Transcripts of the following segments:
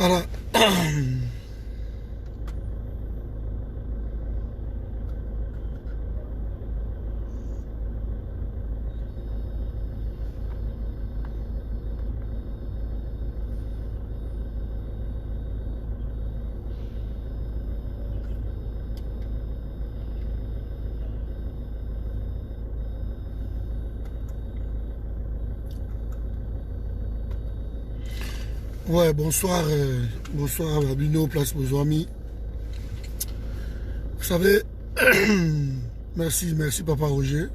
Alors, ouais, bonsoir, bonsoir Babino, place vos amis. Vous savez, merci Papa Roger.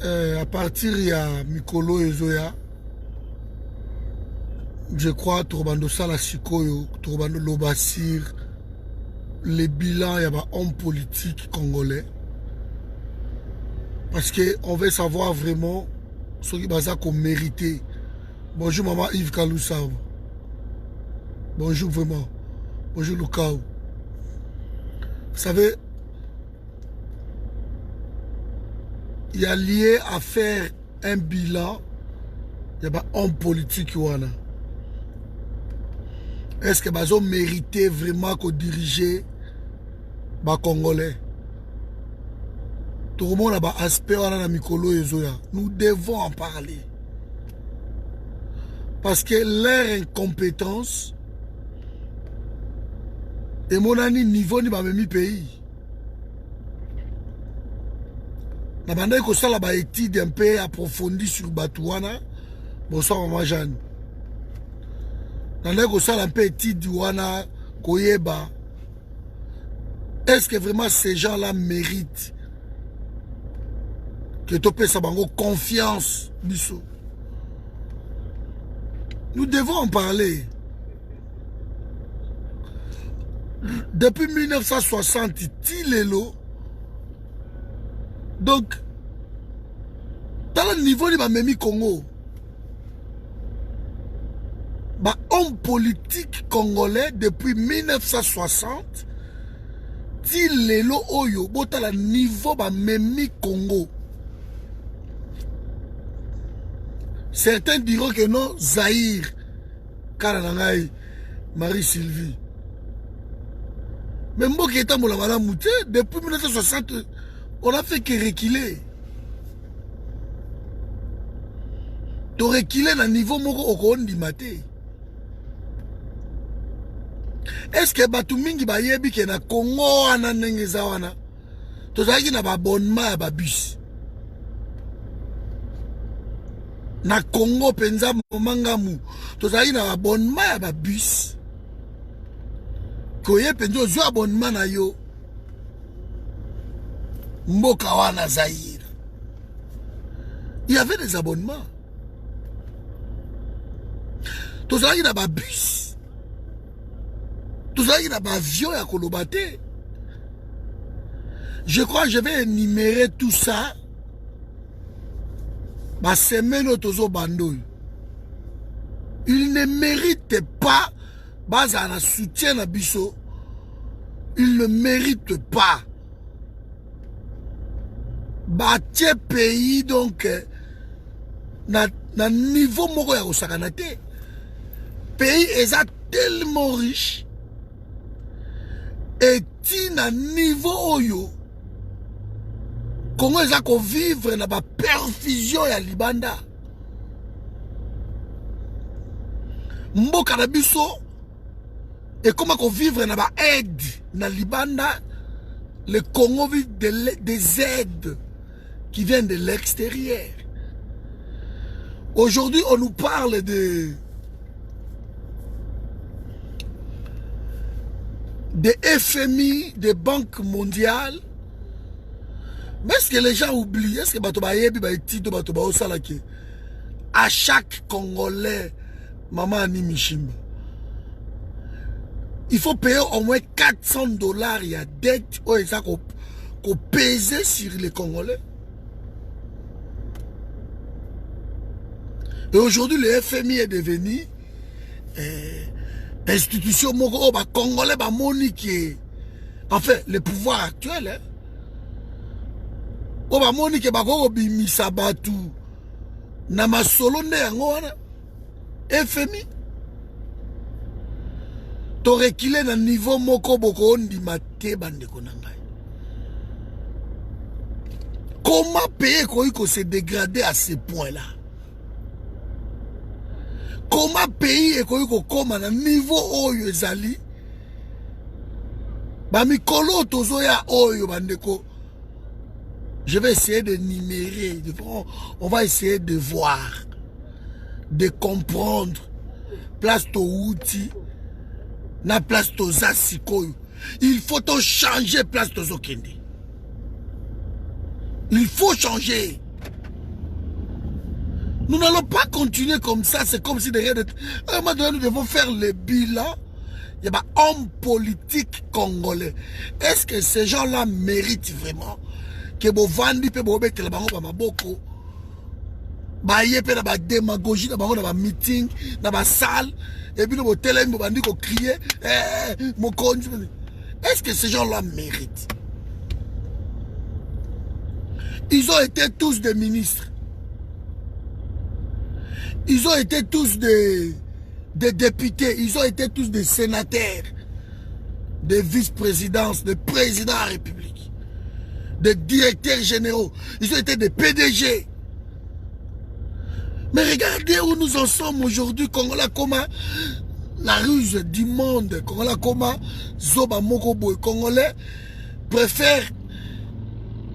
À partir il y a Mikolo et Zoya, je crois, Torbando Sala Sikoyo, Torbando Lobasir, les bilans, il y a un homme politique congolais. Parce qu'on veut savoir vraiment ce qui va mériter. Bonjour maman Yves Kaloussab. Bonjour vraiment. Bonjour Lukao. Vous savez, il y a lié à faire un bilan. Il y a un homme politique. Est-ce que ils ont mérité vraiment qu'on dirige les Congolais? Tout le monde a un aspect dans Mikolo et Zoya. Nous devons en parler. Parce que leur incompétence et mon ami niveau ni même pays. La bande que ça la étude un peu approfondie sur Batouana. Bonsoir maman Jeanne. La bande que ça un peu étude Wana Koyeba. Est-ce que vraiment ces gens-là méritent que tu payes sa bango confiance biso? Nous devons en parler. Depuis 1960, Tilelo. Donc, dans le niveau de Mamemi Congo, homme politique congolais depuis 1960, Tilelo Oyo, dans le niveau de Mamemi Congo. Certains diront que non, Zahir, Karanangaï, Marie-Sylvie. Mais moi qui étais depuis 1960, on a fait que reculer. Tu reculer dans le niveau où on dit maté. Est-ce que Batumingi Bayebi qui est na Congo ananengezawana? Tu sais qu'il y a un abonnement à bus. Na Congo penza mangamu tozali na abonnement ya ba bus koye penzo zo abonnement na yo mboka wana Zaïre. Il y avait des abonnements. Tozali na ba bus, tozali na ba avion ya kolobate. Je crois que je vais énumérer tout ça. Ma semaine tozo bandoy. Il ne mérite pas un soutien à Bisso. Il ne mérite pas. Bâtir pays donc na niveau moko ya kosakanate. Pays est tellement riche et na niveau oyo Congo eza ko vivre na ba perfusion ya libanda. Mboka na biso et comment qu'on vivre na ba aide na libanda. Le Congo vit des aides qui viennent de l'extérieur. Aujourd'hui, on nous parle de FMI, de Banque mondiale. Mais est-ce que les gens oublient? Est-ce que à chaque Congolais, maman Annie Michimba, il faut payer au moins $400. Il y a dette qu'on pèse sur les Congolais. Et aujourd'hui, le FMI est devenu institution congolais, monique. Enfin, le pouvoir actuel. Hein? Oba monique bako bimisa batu na masolo nde yango wana FMI T'aurais qu'il est dans le niveau moko boko ndi mate bande konangai. Comment payer qu'on se dégrader à ce point-là? Comment payer qu'on comme à niveau oyo ezali? Ba mikolo tozoya oyo bandeko. Je vais essayer de numérer. On va essayer de voir, de comprendre. Place to outil, na place to zasikoyo. Il faut to changer place to zokende. Il faut changer. Nous n'allons pas continuer comme ça. C'est comme si derrière... À un moment donné, nous devons faire le bilan. Il y a des hommes politiques congolais. Est-ce que ces gens-là méritent vraiment que vous vendiez et vous mettez la banque à beaucoup? Baye pe na ba démagogie na ba meeting na ba salle et puis le télé vous bandi ko crier mon conju. Est-ce que ces gens-là méritent? Ils ont été tous des ministres. Ils ont été tous des députés. Ils ont été tous des sénateurs, des vice-présidences, des présidents de la République, des directeurs généraux. Ils ont été des PDG. Mais regardez où nous en sommes aujourd'hui. Congolais comment la ruse du monde. Congolais comment Zoba Mokobo. Congolais préfère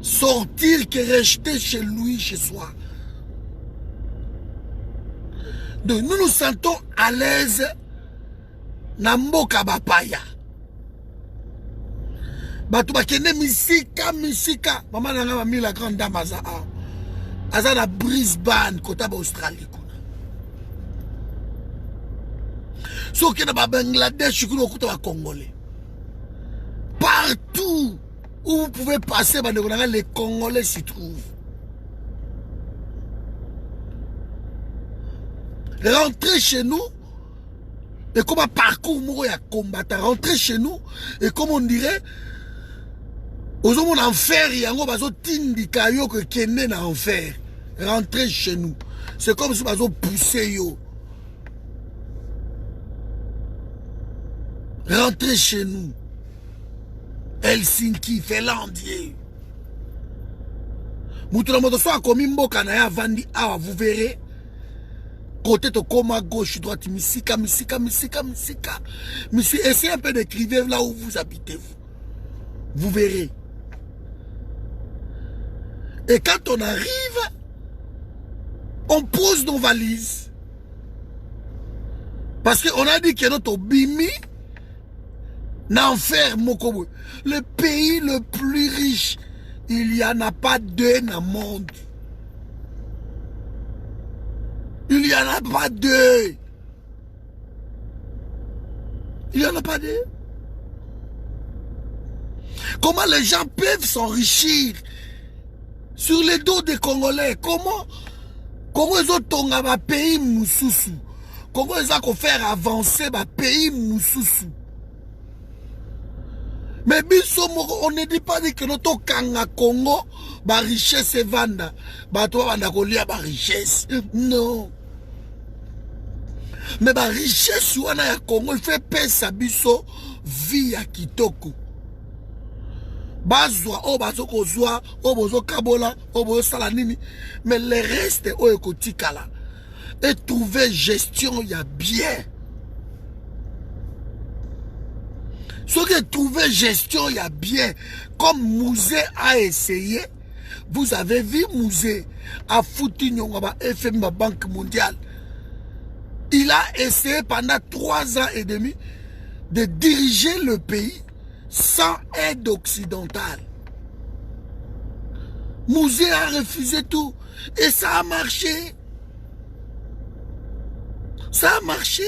sortir que rester chez lui, chez soi. Donc nous nous sentons à l'aise na mboka bapaya. Batu bakende misika. Maman nanga mami la grande dame aza na Brisbane kota ba Australie kuna. So kena ba Bangladesh kuna okuta ba Congolais. Partout où vous pouvez passer, les Congolais s'y trouvent. Rentrer chez nous, et comme un parcours à combattre, rentrer chez nous, et comme on dirait, aux hommes en enfer, il y a un bazo tindika yo que kenne na enfer. Rentrer chez nous. C'est comme si bazo poussé yo. Rentrer chez nous. Helsinki, Finlandie. Moutoula moto soit comme mboka na ya vandi awa, vous verrez. Côté de coma gauche, droite, misika. Monsieur, essayez un peu d'écrire là où vous habitez. Vous verrez. Et quand on arrive, on pose nos valises. Parce qu'on a dit que notre bimi n'enfer Mokobo. Le pays le plus riche, il n'y en a pas deux dans le monde. Il n'y en a pas deux. Il n'y en a pas deux. Comment les gens peuvent s'enrichir sur les dos des Congolais? Comment ils ont un pays moussousou? Comment ils ont faire avancer un pays moussousou? Mais on ne dit pas que notre Kanga Congo, la richesse est vanda. La richesse. Non. Mais la richesse ya Congo, il fait pesa biso via kitoko. Bazwa, bazoko zwa, bozo kabola, bozo salanini. Mais le reste, ekotikala. Et trouver gestion, il y a bien. Ce qui est trouvé gestion, il y a bien. Comme Mouzé a essayé, vous avez vu Mouzé à Foutignon, FM, la Banque mondiale. Il a essayé pendant 3 ans et demi de diriger le pays sans aide occidentale. Mouzé a refusé tout. Et ça a marché. Ça a marché.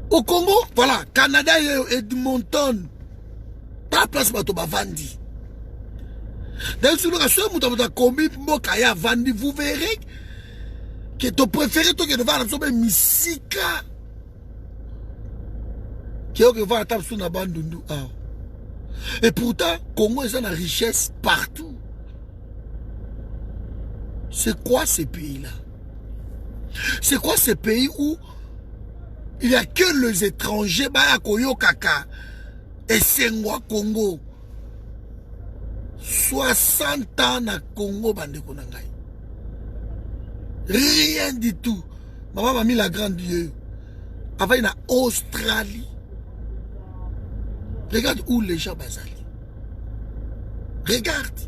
Au Congo, voilà, Canada et Edmonton. Pas place bato bavandi. Dans ce cas, si vous avez commis Mokaya Vandi, vous verrez que ton préféré, toi qui devant la Misika, qui est voir la table sur la bande. Et pourtant, Congo est une richesse partout. C'est quoi ces pays-là? C'est quoi ces pays où Il n'y a que les étrangers, baya koyo kaka, et Sengwa Congo. 60 ans na Congo, bande konangai. Rien du tout. Maman m'a mis la grande Dieu. Avant, il y a Australie. Regarde où les gens basali. Regarde.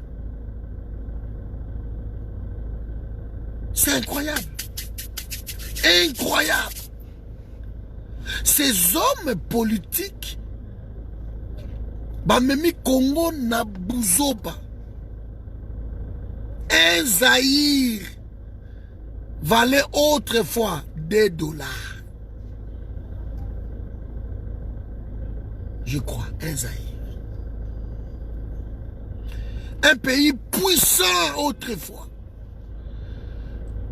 C'est incroyable. Incroyable. Ces hommes politiques, Bamemi Congo na Bouzoba. Un Zaïre valait autrefois des $. Je crois, un Zaïre. Un pays puissant autrefois.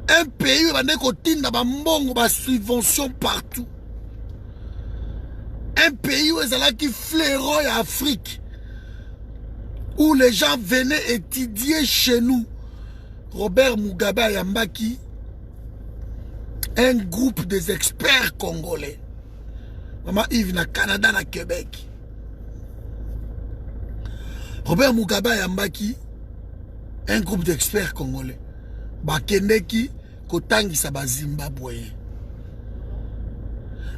Un pays où il y a des subventions partout. Un pays où il y a qui flairon l'Afrique. Où les gens venaient étudier chez nous. Robert Mugabe Ayambaki, un groupe des experts congolais. Maman Yves na Canada, na Québec. Robert Mugabe Ayambaki, un groupe d'experts congolais. Bakendeki, Kotangi Saba Zimbabwe.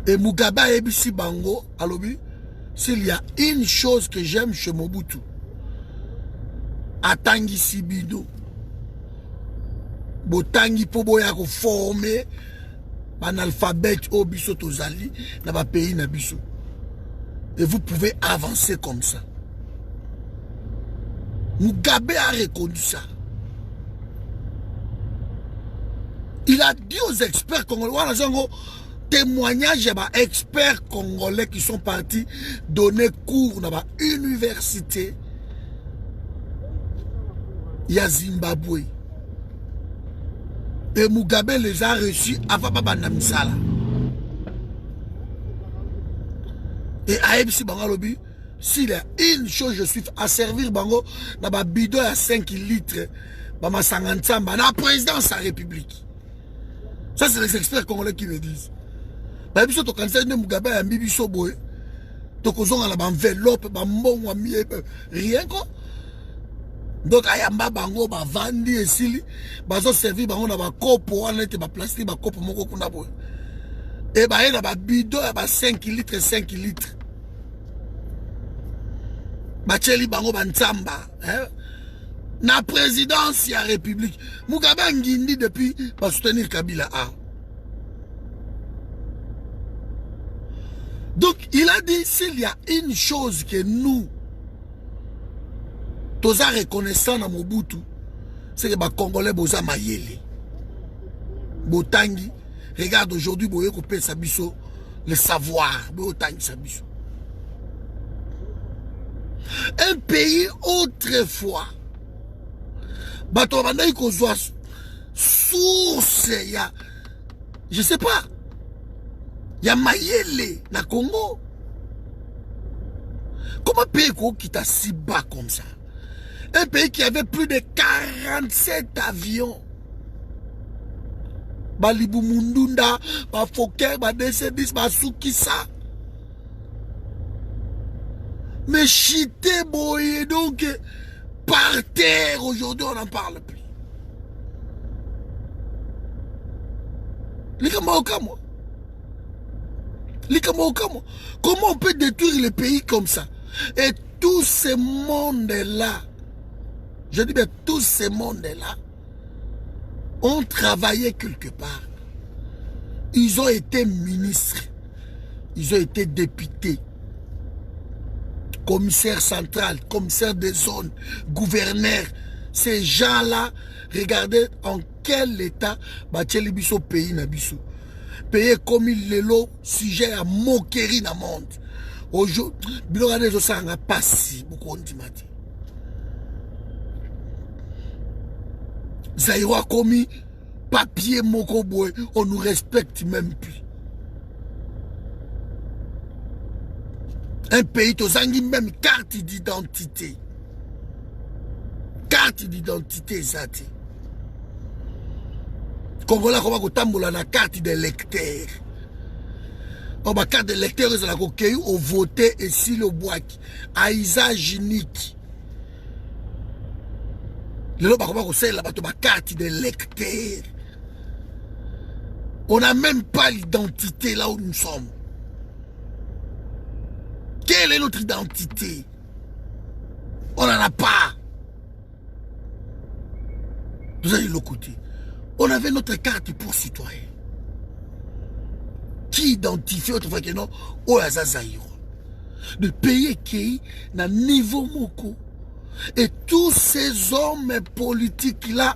Et Mugabe Ebisi Bango, alobi, s'il y a une chose que j'aime chez Mobutu, Atangi Sibido, Botangi Poboya ko former un alphabet au biso tozali na ba pays na biso. Et vous pouvez avancer comme ça. Mugabe a reconnu ça. Il a dit aux experts congolais, témoignage des experts congolais qui sont partis donner cours dans l'université à Zimbabwe. Et Mugabe les a reçus avant Babandamisala. Et Aebsi Bangalobi, s'il y a une chose, je suis à servir Bango dans ma bidon à 5 litres, dans ma sangansamba, dans la présidence de la République. Ça, c'est les experts congolais qui le disent. Bah, biso to kanisa ne Mugabe a mis biso boy. To kozonga la enveloppe, ba mbongo mi rien quoi. Donc ayamba bango ba vandi esili, bazo servir bango na ba kopo wana te ba plastique ba kopo moko kuna boy. Et ba na ba bidon ba 5 litres 5 litres. Ba cheli bango ba ntsamba, hein. Na présidence ya République. Mugabe ngindi depuis ba soutenir Kabila a. Donc, il a dit, s'il y a une chose que nous, tous reconnaissants dans Mobutu, c'est que les Congolais, boza mayele. Botangi, regarde aujourd'hui, boye coupé sabiso, le savoir, botangi sabiso. Un pays autrefois, bato bandai kozwa source ya, je sais pas. Il y a Mayele, na Congo. Comment un pays qui t'a si bas comme ça? Un pays qui avait plus de 47 avions. Balibu Mundunda, Bafoker, DC-10, Basukisa. Mais chité boye, donc, par terre, aujourd'hui, on n'en parle plus. Les Kamaoka, moi. Comment on peut détruire les pays comme ça? Et tous ces mondes-là, je dis bien tous ces mondes-là, ont travaillé quelque part. Ils ont été ministres, ils ont été députés, commissaires central, commissaires des zones, gouverneurs. Ces gens-là, regardez en quel état Bacheli Biso pays na biso. Pays comme il le sujet à moquerie dans le monde. Aujourd'hui, il y a pas si beaucoup de mati. Zaïwa commis papier moko boy, on nous respecte même plus. Un pays tozangi même carte d'identité. Carte d'identité zati. Congolais comment ko tambola na carte d'électeur. Oh, ma carte d'électeur, c'est la coquille au voté et si le bois à usage unique. Le lot, c'est la carte d'électeur. On n'a même pas l'identité là où nous sommes. Quelle est notre identité? On n'en a pas. Vous avez l'autre côté. On avait notre carte pour citoyen. Qui identifie autrefois que non, Oazazaïro. De pays qui n'a niveau moko. Et tous ces hommes politiques là,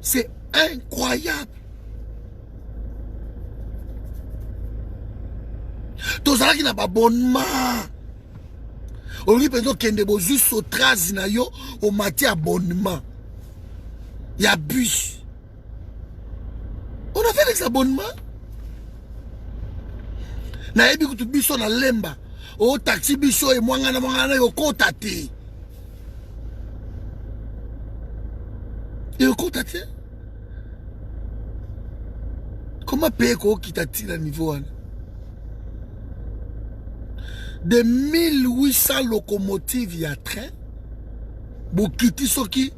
c'est incroyable. Tous ceux qui n'ont pas abonnement. On dit qu'il y a des traces au matière abonnement. Il y a bus. On a fait des abonnements. Na ebi kutu biso na lemba. O taxi biso e mwangana yo kota te. Yo kota te. Comment payer ko kitati na niveau wana? De 1800 locomotives il y a train. Bokiti soki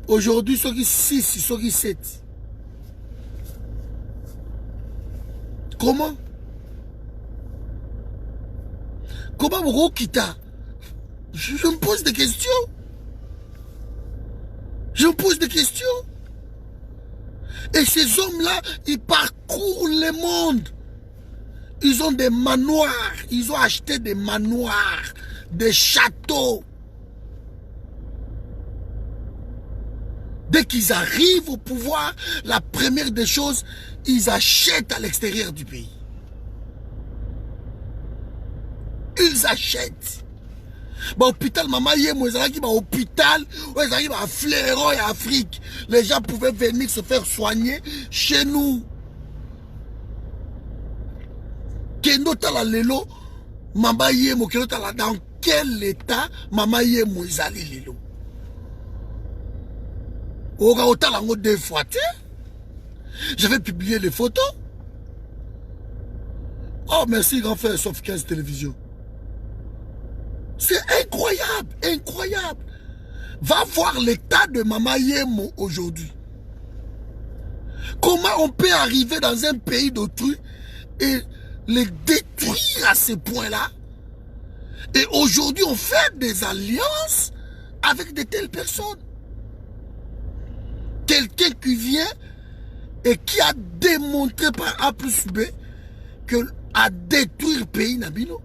aujourd'hui soki 6, soki 7. Comment? Comment vous quittez? Je me pose des questions. Je me pose des questions. Et ces hommes-là, ils parcourent le monde. Ils ont des manoirs. Ils ont acheté des manoirs, des châteaux. Dès qu'ils arrivent au pouvoir, la première des choses, ils achètent à l'extérieur du pays. Ils achètent. Bah, hôpital, maman, hôpital, fléau et Afrique. Les gens pouvaient venir se faire soigner chez nous. Kendo tala lelo, mama yemo, kendo tala dans quel état mama yemo izali lelo. Oga otala ngo 2 fois, j'avais publié les photos. Oh, merci, grand frère, sauf 15 télévisions. C'est incroyable, incroyable. Va voir l'état de Mama Yemo aujourd'hui. Comment on peut arriver dans un pays d'autrui et les détruire à ce point-là? Et aujourd'hui, on fait des alliances avec de telles personnes. Quelqu'un qui vient et qui a démontré par A plus B que à détruire le pays Nabino.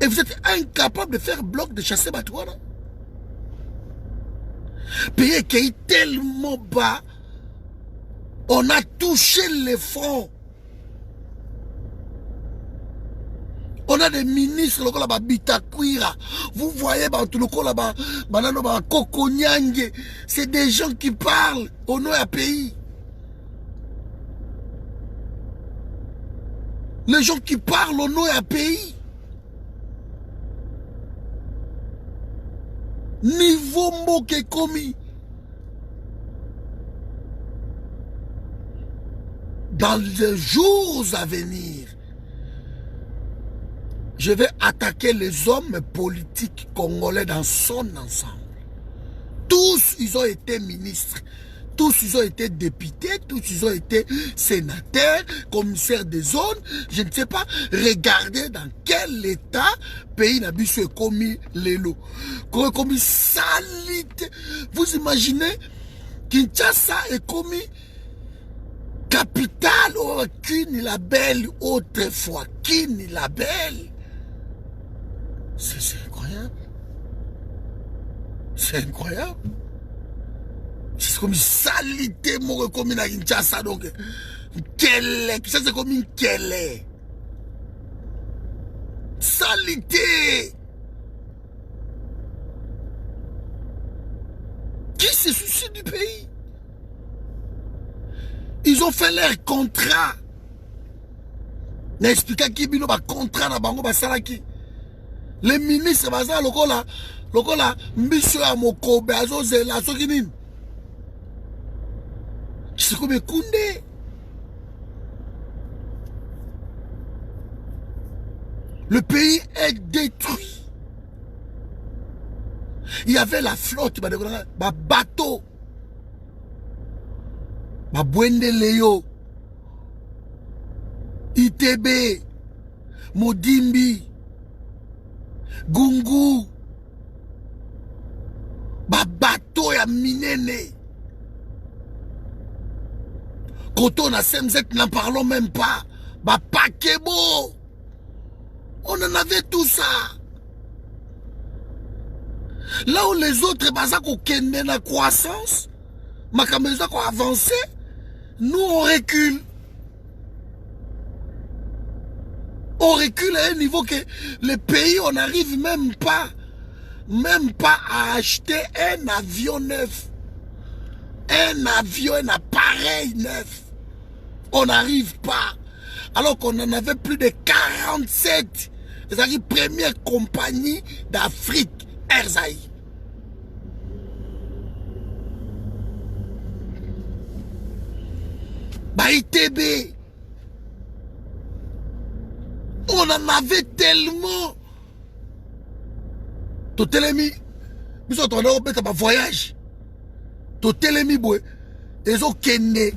Et vous êtes incapable de faire bloc de chasser Batouana. Pays qui est tellement bas, on a touché les fonds. On a des ministres là-bas, Bitakwira. Vous voyez, c'est des gens qui parlent au nom du pays. Les gens qui parlent au nom du pays. Niveau moke commis. Dans les jours à venir, je vais attaquer les hommes politiques congolais dans son ensemble. Tous, ils ont été ministres. Tous, ils ont été députés. Tous, ils ont été sénateurs, commissaires des zones. Je ne sais pas. Regardez dans quel état pays n'a pu se commis les lots. Commis salité. Vous imaginez Kinshasa est commis capitale au Kini la Belle autrefois. Kini la Belle. C'est incroyable. C'est incroyable. C'est comme une salité, moi, comme une Kinshasa, donc. Quelle est, ça c'est comme une quelle est. Salité. Qui se soucie du pays? Ils ont fait leur contrat. N'expliquez qui bino ba contrat na bango ba salaki. Les ministres baza lokola mbiso ya mokobe azozela soki nini. Tshisekedi Koundé. Le pays est détruit. Il y avait la flotte, bateau, Bwende Léo, ITB, Modimbi, Gungu, bateau ya minene. Quand on a SEMZ, n'en parlons même pas. Pakebo. On en avait tout ça. Là où les autres bazako kende na croissance, makameza ko avancer, nous on recule. On recule à un niveau que le pays, on n'arrive même pas à acheter un avion neuf. Un avion, un appareil neuf. On n'arrive pas. Alors qu'on en avait plus de 47. C'est-à-dire première compagnie d'Afrique, Erzaï. ITB. On en avait tellement. Totelemi. Nous sommes en Europe, c'est un voyage. Totelemi, ils ont kende.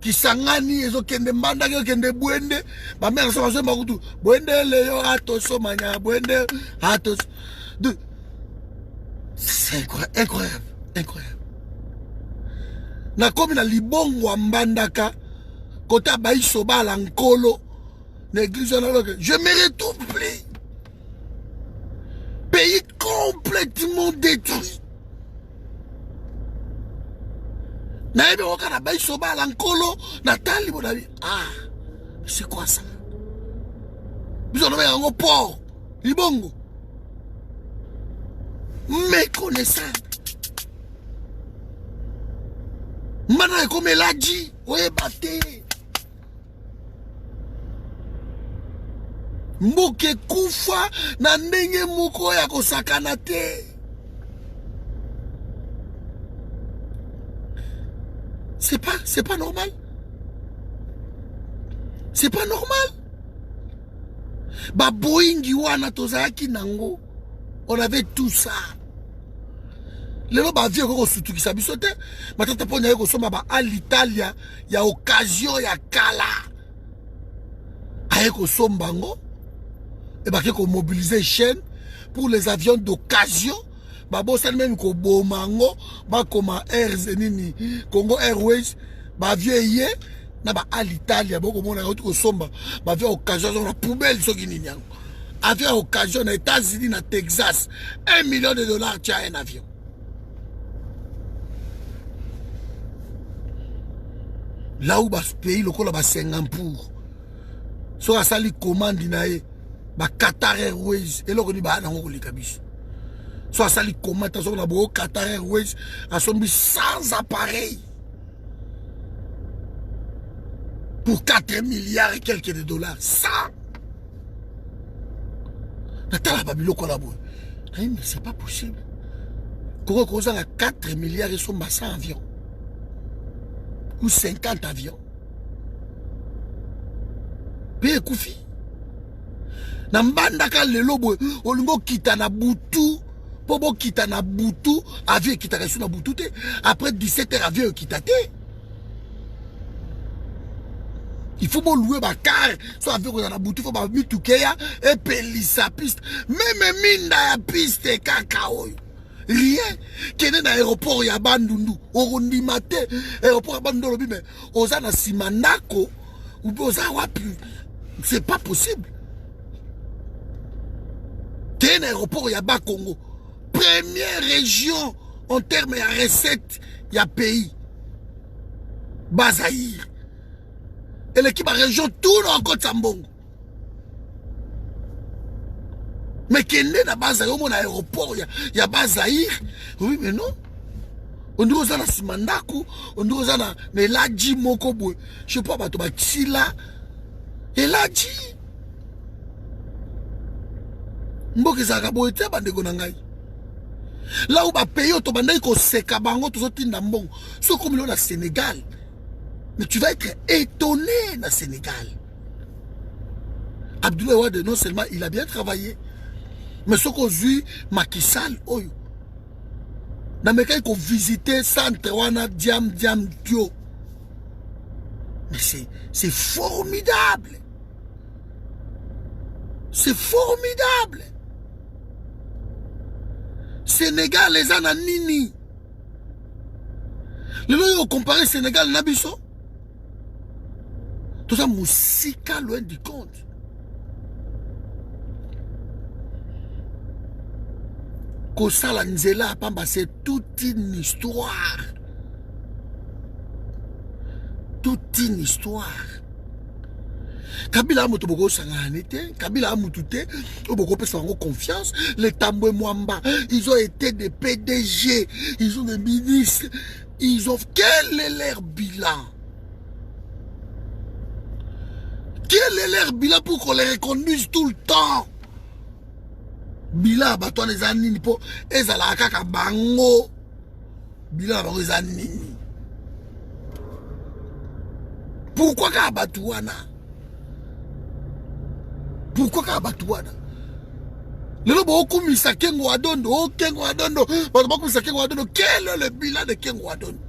Kisangani, ils ont kende mbanda, ils ont kende Bwende. Ma mère, ça va se faire tout. Bwende, Léo, Atos, Mania, Bwende, Atos. C'est incroyable, incroyable. Na comme na libongo mbandaka, kota baï soba l'ankolo, l'église je me retrouve plus. Pays complètement détruit. Naïbe wakana baï soba l'ankolo, natali bonavi. Ah, c'est quoi ça? Nous en avons un port, libongo. Méconnaissant. Maintenant, comme elle a dit, ouais, battez. Mboke kufa na ndenge moko ya kosakana te. C'est pas normal. C'est pas normal. Ba Boeing wana tozaki nango. On avait tout ça. Lelo ba vie ko sutukisa biso te. Matata ponya ko soma ba à l'Italia ya occasion ya kala. Aye ko sombango et ba ko mobiliser chaîne pour les avions d'occasion. Ba bossa même ko bomango ba koma Air Zenini Congo Airways ba vie na ba à l'Italia boko mona ko somba ba vie occasion na poubelle so kinini yango. Avion occasion aux États-Unis, na Texas, $1 million, tu as un avion. Là où ce pays, le col Singapour, sur la salle commande dinae, Qatar Airways, et là on dit bah non on les cabis. Sur la salle commande, sur la Qatar Airways, à son sans appareil pour 4 milliards et quelques de dollars. Ça. Natala Babilo collabore. Mais c'est pas possible. Comment on a 4 milliards et son bassin avions ou 50 avions. Paye Koufi. Nambandaka lelo boy, olingo kita na butu, pobo kita na butu, avion kita reçu na butu te. Après 17h avion kita te. Il faut louer ma car, soit avion qu'on a na butu, il faut pas mettre tout kia et payer sa piste. Même mine na piste cacao. Rien. Qui est dans l'aéroport ya Bandundu, Orondi Mate, aéroport ya Bandundu, mais oza na Simandako, ou oza wapi. C'est pas possible. T'es un aéroport ya Bas Congo. Première région en termes de recettes, ya pays. Bazaïr. Et l'équipe à région tourne en Côte Sambongo. Mais qui est né dans Bazaïr, mon aéroport, il y a Bazaïr. Oui, mais non. On dit aux ana Simandaku, on dit aux ana Eladji Mokobo. Je sais pas, tu vas Tila. Eladji. Mboki Zagabo était bandeko nangai. Là où ba payer to bandai ko seka bango to zotinda mbongo. So comme le Sénégal, Mais tu vas être étonné dans le Sénégal. Abdoulaye Wade, non seulement il a bien travaillé, mais ce qu'on vu, Macky Sall, oh, dans mes cas, qu'on visité centre, wana diam dio. Mais c'est formidable. C'est formidable. Sénégal, les ananini. Le lot, comparé Sénégal, Nabiso. Tout ça, moussika, loin du compte. Kosala Nzela, c'est toute une histoire. Toute une histoire. Kabila Motoboko Sanganete, Kabila Moutoute, Oboko Pesango confiance, les Tamboué Mwamba, ils ont été des PDG, ils ont des ministres, ils ont. Quel est leur bilan? Quel est leur bilan pour qu'on les reconduise tout le temps? Bilan, bah toi les anini po, ezala kaka bango. Bilan, bah les anini. Pourquoi Kabatouana? Pourquoi Kabatouana? Le lobo okumisa Kengo Adondo, Kengo Adondo, quel est le bilan de Kengo Adondo?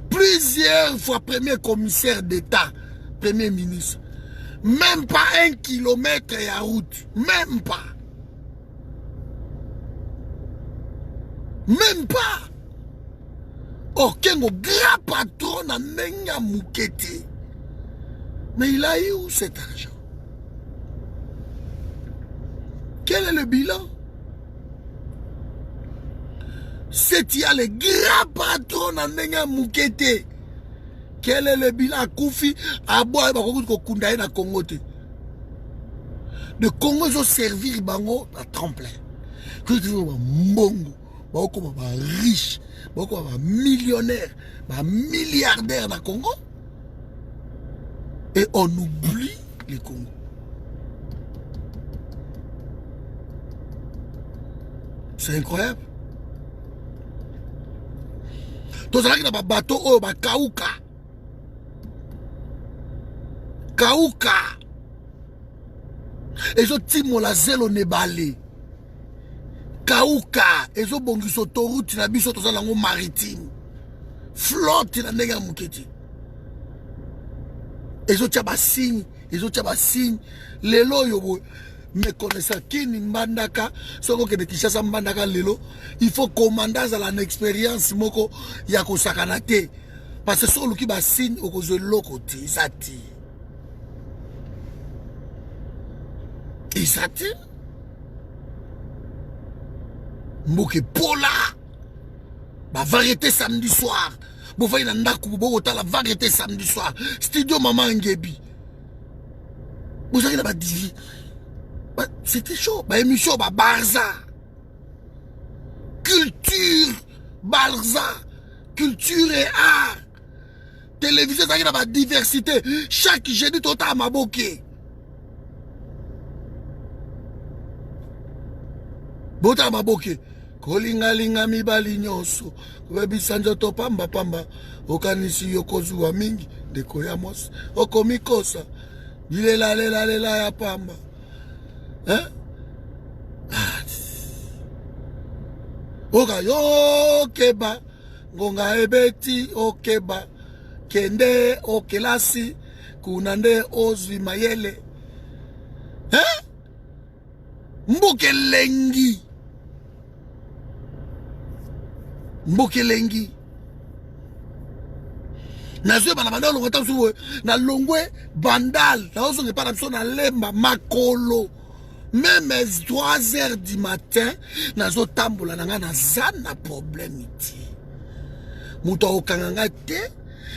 Plusieurs fois premier commissaire d'État, premier ministre. Même pas 1 kilomètre à route. Même pas. Même pas. Oh, Kengo, grand patron à Nenga Moukete. Mais il a eu où cet argent? Quel est le bilan? C'est il y a le grand patron à Nenga Moukete. Quel est le bilan? Koufi, Aboua, Kokundaï na Congo. Le Congo, ils ont servi Bango à tremplin. Que tu veux, Mbongo. Beaucoup de riches, beaucoup de millionnaires, de milliardaires dans le Congo. Et on oublie le Congo. C'est incroyable. Tout ça, il y a un bateau, Kauka. Kauka. Et je dis, la zèle, on est balé. Kauka, et ont bongi autoroute na biso to lango maritime. Flotte na nega muketi. Et ont taba signe, lelo yobo me connaissant kini mbandaka, soko ke de Kishasa mbandaka lelo, il faut commander à la expérience moko ya ko sakanate. Parce que solo ki ba signe okozo lokoti zati. Isati Mboke Pola, la variété samedi soir. Vous voyez la variété samedi soir. Studio Maman Ngebi. Vous avez la dit. C'était chaud. Émission Barza. Culture Barza. Culture et art. Télévision, ça y a la diversité. Chaque jeudi, tout à Maboké. Bota Maboké. Kolinga mibali nyoso webisanja to pamba okanisi yokozu wa mingi de koyamos okomikosa lela ya pamba oka yo keba ngonga ebeti okeba kende okelasi kunande ozwi mayele mbukelengi Mbokelengi. Nazwe banabanda longota suwe na longwe bandal na ozo ngepara biso na lemba makolo même 3 heures du matin nazo tambola nanga na zana problème iti muto okanganga te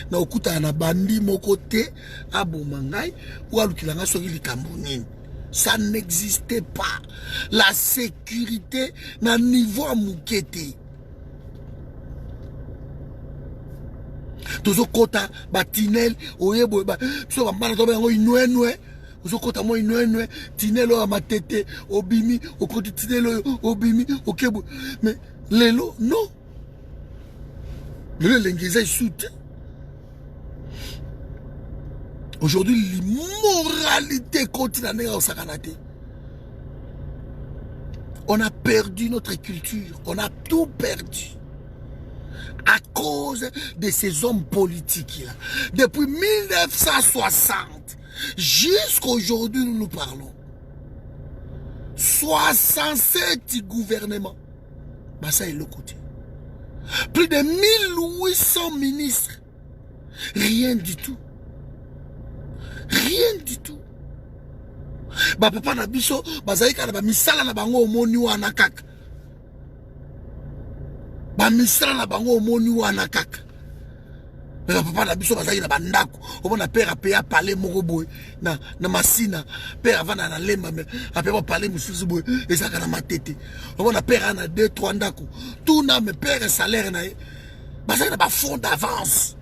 na okuta na bandi moko te aboma ngai ou alukilanga soki likambo nini. Ça n'existait pas. La sécurité na niveau à Moukete. Tozo kota batinel oyebo ba so bambana to bango inoué ozo kota mo inoué tinel o matete obimi okoti tinel obimi okebo mais lelo non le lengeza soute Aujourd'hui, l'immoralité continue au Sakanate. On a perdu notre culture. On a tout perdu. À cause de ces hommes politiques-là. Depuis 1960, jusqu'à aujourd'hui, nous parlons. 67 gouvernements. Bah, ça est le côté. Plus de 1800 ministres. Rien du tout. Rien du tout. Bah papa na biso, bah zaïka na ba misala na bango omoni wana kaka. Bah misala na bango omoni wana kaka. Mais papa na biso bah zaïka na bandako. Omona père a payé à parler moko boy na masina. Père avant na lemba mais a payé à parler mususu boy et ça kana matete. Omona père na 2-3 ndako. Tout na mais père salaire na bah zaïka na ba fonds d'avance.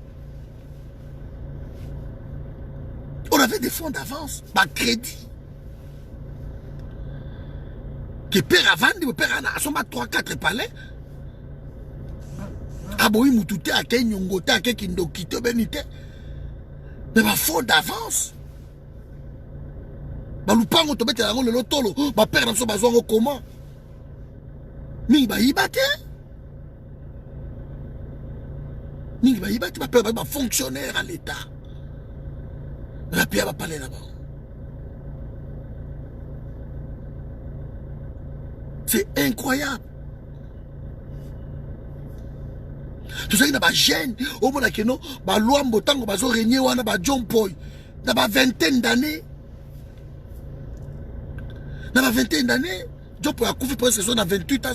On avait des fonds d'avance, par crédit. Que père avant, le père a 3-4 palais. Aboui Moutouté, à Ken Nyongote, à Ken Kindokito, Benite. Mais ma fonds d'avance. Bah, l'oupango, tu mets le lotolo. Ma père n'a pas besoin de comment. Mais bah, il battait. Mais bah, il battait. Ma père va fonctionnaire à l'État. La pierre va parler là-bas. C'est incroyable. Tout ça, il y a des jeunes. Au moins, il y a des lois qui ont régné dans John Paul. Dans la vingtaine d'années. Dans la vingtaine d'années, John Paul a couvert pour une saison dans 28 ans.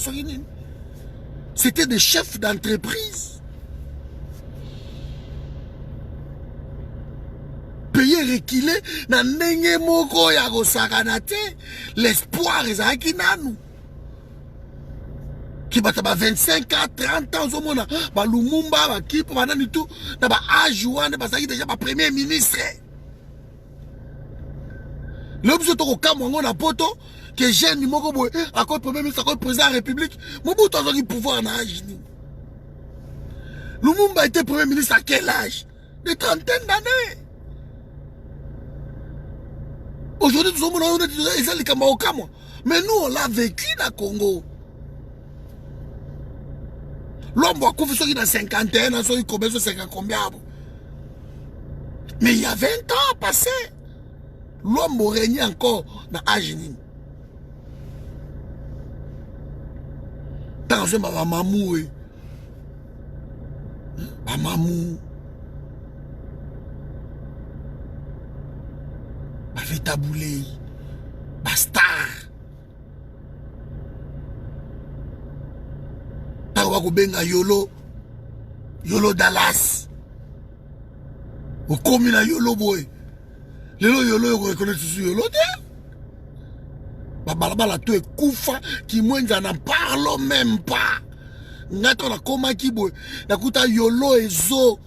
C'était des chefs d'entreprise. Pays reculé, na ndenge moko ya kosakana te, l'espoir ezalaki nanu. Ki bata ba 25 ans, 30 ans, zomona, ba Lumumba, ba Kipo, ba nani tout, na ba âge wana, bazaki déjà ba premier ministre. Le biso toko kamwango na poto, que jeune ni moko boye, à cause premier ministre, à cause président de la République, Mobutu azaki pouvoir na âge ni. Lumumba était premier ministre à quel âge? De trentaine d'années. Aujourd'hui, nous sommes là, mais nous, on l'a vécu dans le Congo. L'homme a couvert dans 51 ans, il combien 50 combien. Mais il y a 20 ans passé. L'homme régnait encore dans l'âge. Dans ce moment, mamou, mamou. Vita Boulé, Bastard. Tawa Benga Yolo, Yolo Dallas. Au commune Yolo boy. Lelo Yolo reconnaît sur Yolo de. Babalaba la tout est koufa qui moins n'en parle même pas. N'attend la coma qui boy. Nakuta Yolo et Zo.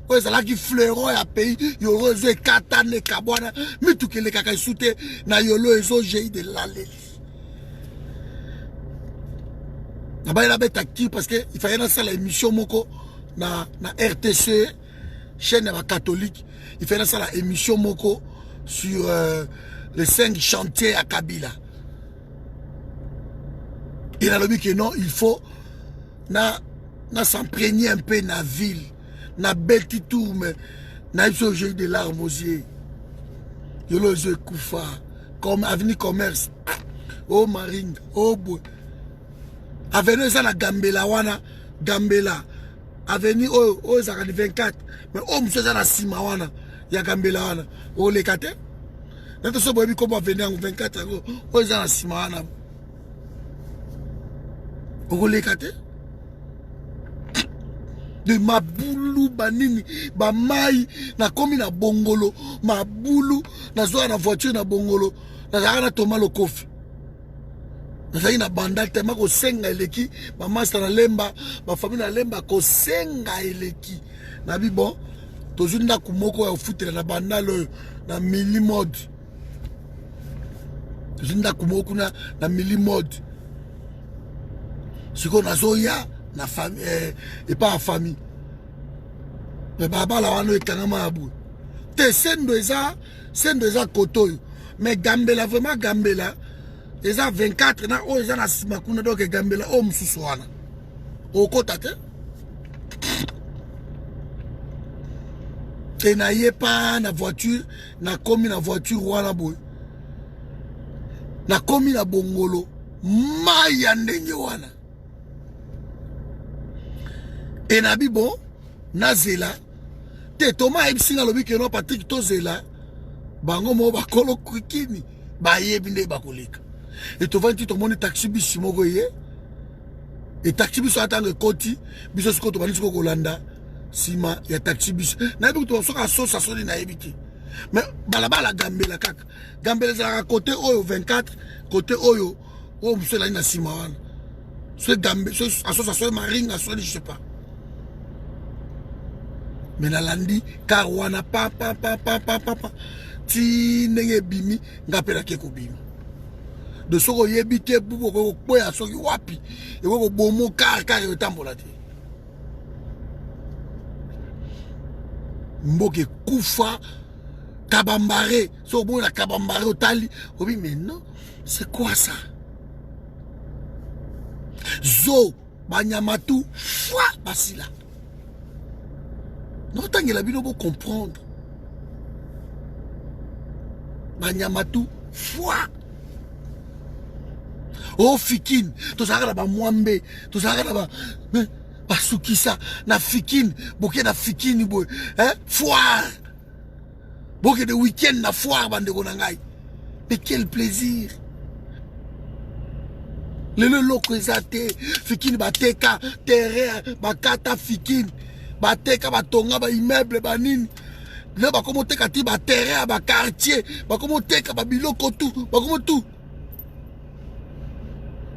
Ouais, c'est là qui fleurent à pays, yolo ezo katane kabwana, mais tout que les caca soute, na yolo ezo j'ai de l'allée. Là-bas, il a été actif parce qu'il fallait lancer l'émission Moko na RTC, chaîne catholique. Il fallait lancer l'émission Moko sur les 5 chantiers à Kabila. Il a dit que non, il faut s'imprégner un peu dans la ville. Na belle tour mais na j'ai de larmes aux yeux. Yolo je koufa comme avenue commerce. Oh marine, oh boy. Avenue ça la Gambela wana, Gambela. Avenue oh ça 24. Mais oh monsieur ça la Sima wana, ya Gambela wana. Oh les kate. Nато so boy comme avenue en 24 oh ça la Sima wana. Oh les kate. De Maboulou banini ba mai na komi na bongolo Maboulou na zo na voiture na bongolo na zaka toma lo kofi na zaki na banda tema ko senga eleki ba master na lemba ba famille na lemba ko senga eleki na bi bon tozuni na kumoko ya futela na banda lo na mili mode tozuni na kumoko na mili mode siko na zo ya na famille et pas en famille mais baba la wano ekanga mabu te sendo eza koto yo. Mais Gambela vraiment Gambela eza 24 na o eza na sima kuna donc Gambela o mususu wana. Okota te. Et na ye pas na voiture, na komi na voiture wana boy. Na komi na bongolo, maya ndenge wana. Et na bi bon, na zela, te Thomas ebsinga lobi ke no Patrick to zela, bango mo bakolo kwikini, ba yebi nde bakoleka. Et to vanti to moni taxi bisi moko ye, et taxi biso atanga koti, biso siko to banisi ko kolanda. Sima ya taxi bus na yebi to soka sosa soli na yebiti mais balabala Gambela kaka Gambela za côté oyo 24 côté oyo o musela na sima wana so Gambela so asosa so maringa so je sais pas mais na landi car wana pa ti ndenge bimi ngapela ke ko bimi de soko yebite bubo ko boya soki wapi e ko bomo car yo tambola te Mboke Koufa, Kabambare, so bon la Kabambare au Tali. Oui, mais non, c'est quoi ça? Zo, Banyamatou, foi, Basila. Non, tant qu'il a bien comprendre. Banyamatou, foi. Oh, Fikine, tout ça, là-bas, Mwambe, tout ça, là-bas. Basukisa na Fikine, boke na Fikine boy, hein, foire. Boke de week-end na foire bande konangai. Mais quel plaisir. Le loko ezate, Fikine bateka, terre, bakata Fikine, bateka batonga ba immeuble banini. Le bakomo teka ti ba terre ba quartier, bakomo teka ba biloko tout, bakomo tout.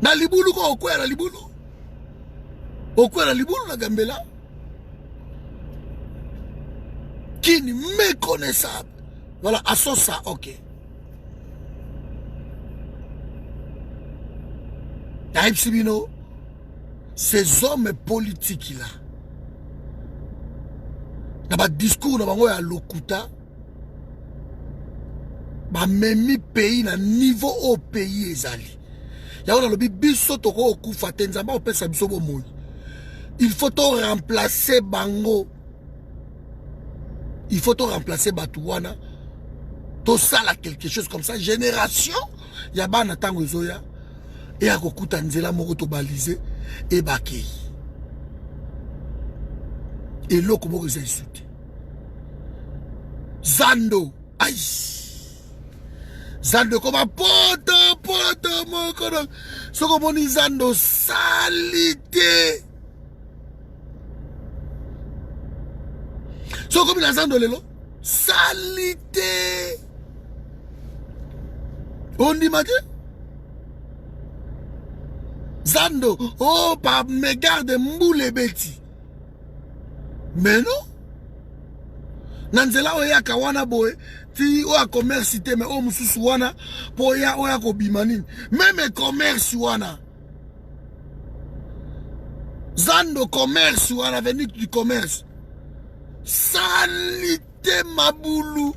Na libulu ko okwe na libulu. Pourquoi la Liboulou la Gambela? Qui est méconnaissable. Voilà, à ça, ok. Taïb Sibino, ces hommes politiques là, dans le discours, dans le lokuta, même pays, dans niveau au pays, ezali. Il y a un biso toko okufa tenzamba opesa biso bomoi. Il faut to remplacer bango. Il faut to remplacer Batouana. To sala quelque chose comme ça. Génération. Yaba na tango zoya. Et à kokuta nzela moko to baliser. Et bakei. Et l'eau comme vous insultez. Zando. Aïe. Zando comme un pote moko. Ce qu'on dit Zando salité. So comme la Zando lelo, salité. On dit ma Zando, oh par me garde mboule beti. Mais non. Nanzela oya kawana boy, ti oya commerce te mais o mususu wana po ya oya ko bimanini. Même commerce wana. Zando commerce wana venu du commerce. Salité maboulou.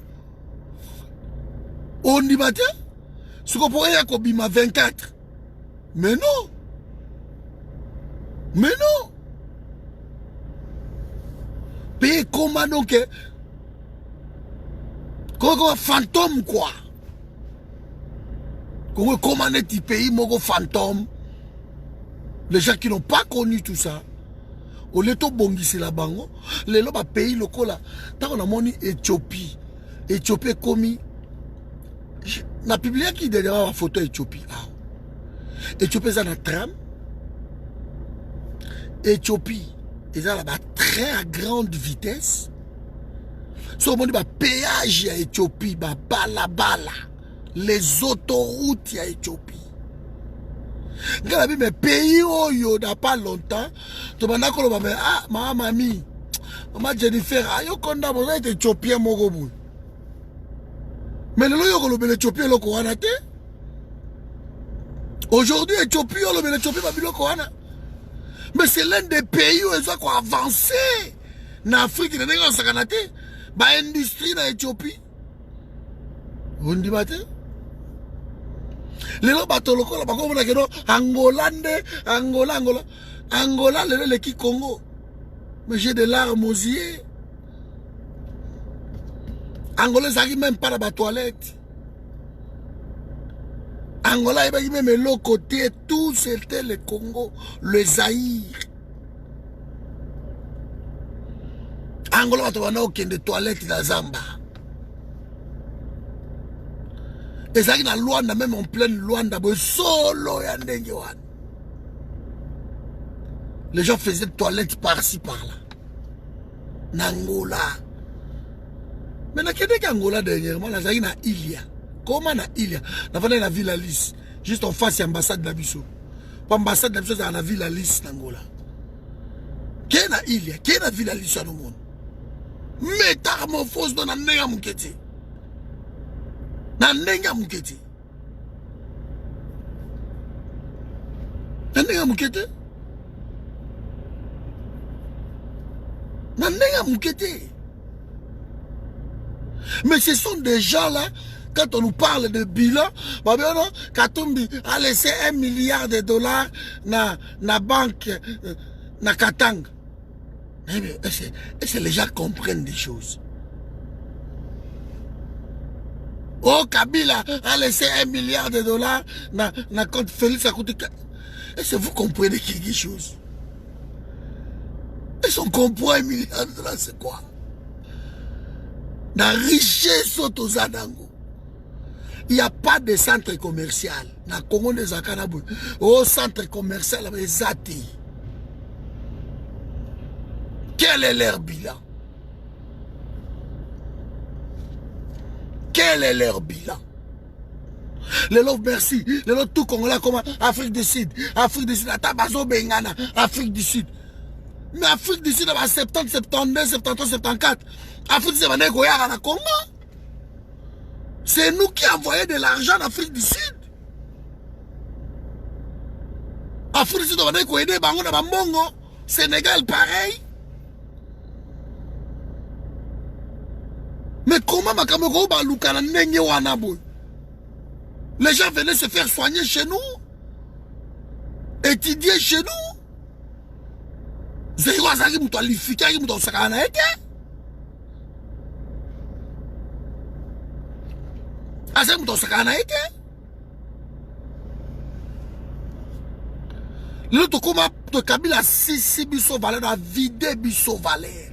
On dit matin, ce qu'on pourrait y a bima 24. Mais non. Mais non. Payer comment donc? Comment fantôme quoi? Comment commander petit pays, mon fantôme? Les gens qui n'ont pas connu tout ça. Au lieu de bongisi la bango, les loba pays locaux là, tant on a moni Éthiopie. Éthiopie commis. Na publié qui derrière la photo Éthiopie. Éthiopie ça na tram. Éthiopie, ils ont là-bas très à grande vitesse. Sur le péage à Éthiopie, bala. Les autoroutes à Éthiopie. Mais pays où il n'y a pas longtemps, tu m'as dit que ah, ma mamie, maman Jennifer, yo konda bon être éthiopien mogobu. Mais le yo ko l'éthiopien lo ko wana te. Aujourd'hui Éthiopie yo lo l'éthiopie ba biloko wana. Mais c'est l'un des pays où ils ont avancé. En Afrique, ils n'ont pas avancé. ba industrie na Éthiopie. Vous ne dites lelo bato lokola bakomona keno Angola lelo leki Congo. Mais j'ai de larmes aux yeux. Angola n'arrive même pas dans la toilette. Angola il même l'autre côté, tout c'était le Congo, le Zaïre. Angola il n'y a aucune de toilette dans Zamba. Et ça qui est dans Luanda, même en pleine Luanda, solo et en les gens faisaient toilette par-ci par-là. Nangola. Mais na kende Angola dernièrement, la zaki na Ilia. Comment na Ilia? Na fana na Villa Alice, juste en face de l'ambassade de l'Abisso. Pour l'ambassade de l'Abisso, c'est na Villa Alice Angola. Qu'est na Ilia? Qu'est na Villa Alice à nous monde? Métamorphose dans la nenga mouketi. Na nenga mouketi. Na nenga mouketi. Na nenga mouketi. Mais ce sont des gens là, quand on nous parle de bilan, Katumbi a laissé $1 milliard na banque, na Katanga. Est-ce que les gens comprennent des choses? Oh, Kabila a laissé $1 milliard na compte Félix Akouti. Est-ce que vous comprenez quelque chose? Est-ce qu'on comprend $1 milliard, c'est quoi? Dans la richesse aux Zadango, il n'y a pas de centre commercial. Dans le Congo des Akanabou, au centre commercial, il y a Zati. Quel est leur bilan? Quel est leur bilan? Les lots, merci. Les lots tout Congolais comme Afrique du Sud. Afrique du Sud, Tabazo Bengana, Afrique du Sud. Mais Afrique du Sud, en 70, 72, 73, 74, Afrique du Sud, on Congo. C'est nous qui envoyons de l'argent en Afrique du Sud. Afrique du Sud, on va aider Bango dans Bambongo. Sénégal, pareil. Mais comment ma Cameroun, les gens venaient se faire soigner chez nous, étudier chez nous. Zéro Azaki Mouto Alifika, Mouto Sakana Eke. Azaki Mouto Sakana Eke. L'autre comment de Kabila Sisi Bisso Valère a vidé Bisso Valère.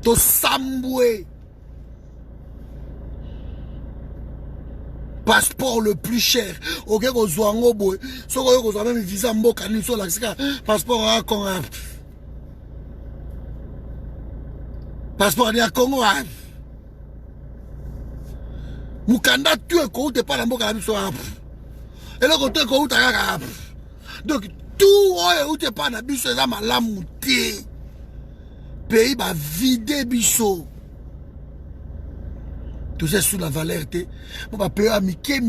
To Samboué. Passeport le plus cher. Ok, qu'on soit en Oboé. Sauf qu'on soit même visa Mboka, nous sommes là. Passeport à Congo. Passeport à Congo. Moukanda tue quand tu pas dans Mboka. Et là, quand tu es quand tu as. Donc, tout où tu pas dans Bisso, c'est la moutée. Pays va vider Bisso. Tout ça sous la valeur. On va payer à Mickey.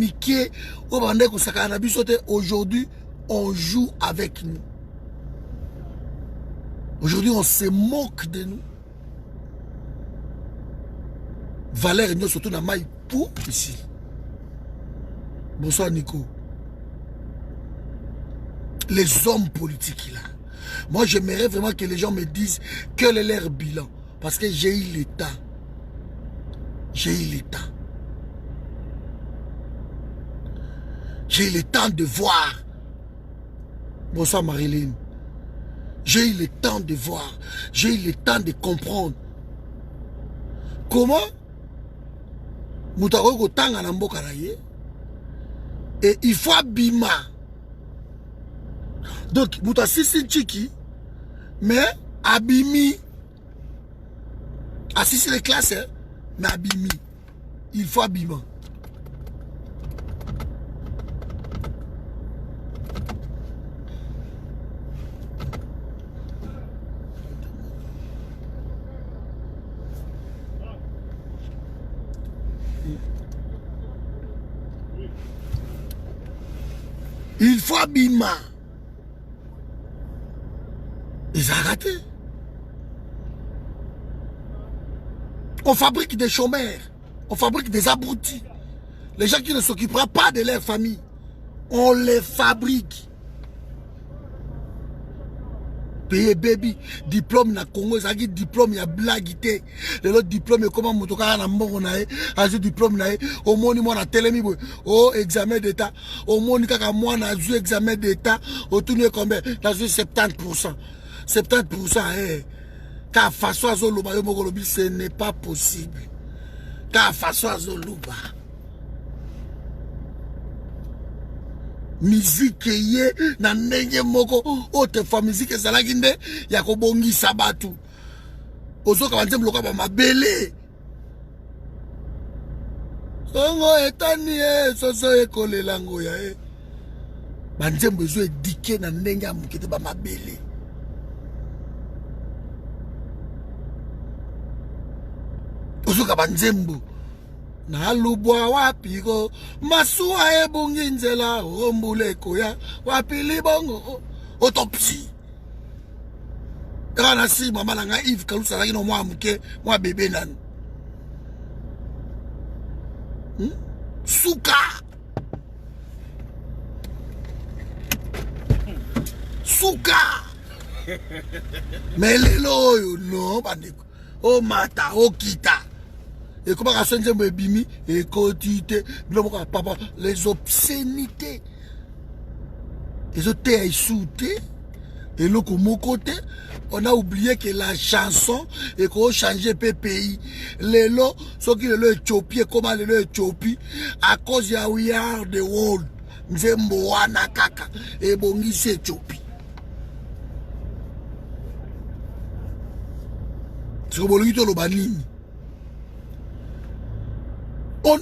Aujourd'hui, on joue avec nous. Aujourd'hui, on se moque de nous. Valère, nous surtout dans maille pour ici. Bonsoir Nico. Les hommes politiques là. Moi, j'aimerais vraiment que les gens me disent quel est leur bilan. Parce que j'ai eu l'État. J'ai eu le temps. J'ai eu le temps de voir. Bonsoir Marilyn. J'ai eu le temps de voir. J'ai eu le temps de comprendre. Comment Moutaro Tanga Nambo Karaye. Et il faut Bima. Donc, Mouta Sissi Chiki. Mais Abimi. Assisi les classes, hein. Mais abimi. Il faut abîmer. Il faut abîmer. Ils ont raté. On fabrique des chômeurs. On fabrique des abrutis. Les gens qui ne s'occuperont pas de leur famille. On les fabrique. Paye baby. Diplôme na Congo. Ça dit diplôme ya blagité. Le diplôme comment motoka na mbongo na e. Azu diplôme na e. Au moni moi na telemi boy. Oh examen d'état. Au moni kaka moi na azu examen d'état. Au tourné combien? Dans 70%. 70% eh. Car façon azoluba yo mokolobi ce n'est pas possible. Car façon azoluba. Musique ye na ndenge moko ote fa musique ezalaki nde ya kobongisa batu. Ozoka banzembo loka ba mabele. Songo etani e soso ekolela ngoya e. Banzembo ezo edike na ndenge ya mokete ba mabele. Ozoka banzembo na lubwa wapiko masuwa ebungi nzela rombule koya wapili bongo autopsie kana si mama na nga Yves Kalusa laki no mwa muke mwa bebe nani suka melelo oyo no bandeko o mata o kita. Et comment à Saint-Jean Bimi et quotité, papa, les obscénités. Les autres sauté et l'autre comme mon côté, on a oublié que la chanson et qu'on changeait pays. Les lots, ceux qui le Éthiopie, comment le Éthiopie, à cause de We Are the World, Nzembo wana kaka et bongi c'est Éthiopie. C'est comme le banini.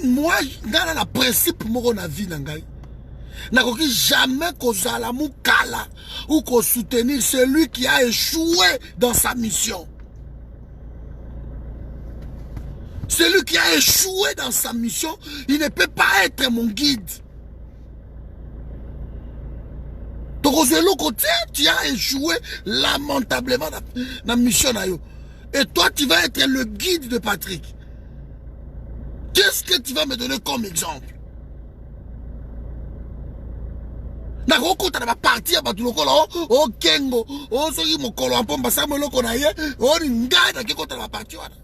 Moi, dans le principe, moi, na vie, n'a jamais kozala mukala ou qu'on soutenir celui qui a échoué dans sa mission. Celui qui a échoué dans sa mission, il ne peut pas être mon guide. Donc, de l'autre côté, tu as échoué lamentablement dans la mission. Et toi, tu vas être le guide de Patrick. Qu'est-ce que tu vas me donner comme exemple? Nakoko tana ba parti ya batu lokola o kengo o soki mokolo ampomba sa moloko na ye o ngai na keko tana ba parti wana.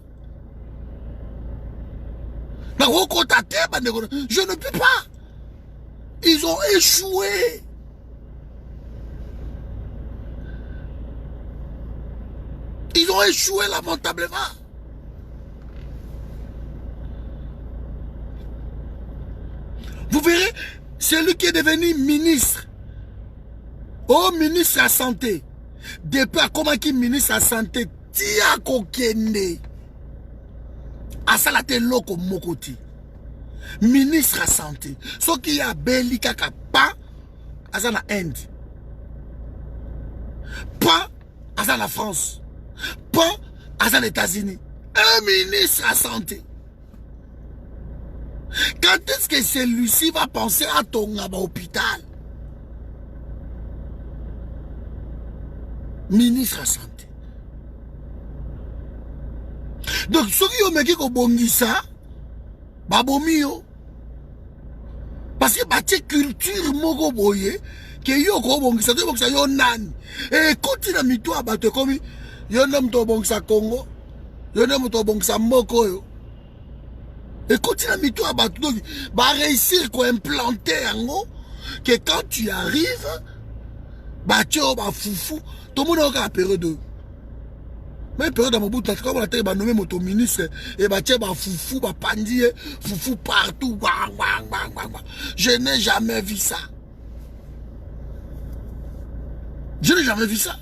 Nakoko tate bandeko je ne peux pas. Ils ont échoué. Ils ont échoué lamentablement. Vous verrez, celui qui est devenu ministre, oh ministre à la santé, depuis à comment qui ministre à la santé, tia kokende, à salate loko mokoti, ministre à la santé, ce qui a beli kaka pas, à ça la Inde, pas à ça la France, pas à ça les États-Unis, un ministre à la santé. Quand est-ce que celui-ci va penser à ton hôpital? Ministre à la santé. Donc, ceux qui ont mis au bongisa, babomio. Parce que bâti culture moko boye, que yo ko bongisa, to bongisa yo nani. Et écoute la mito abato comme yo nom to bongisa Congo, yo nom to bongisa moko yo. Écoute, la mito à bateau, va réussir à implanter en haut que quand tu arrives, bah tu vas foufou, tout le monde a une période de. Mais période dans mon bout, comme on a été nommé mon ministre, et bah tu vas foufou, bah pandi, foufou partout, bang, bang, bang, bang, bang. Je n'ai jamais vu ça. Je n'ai jamais vu ça.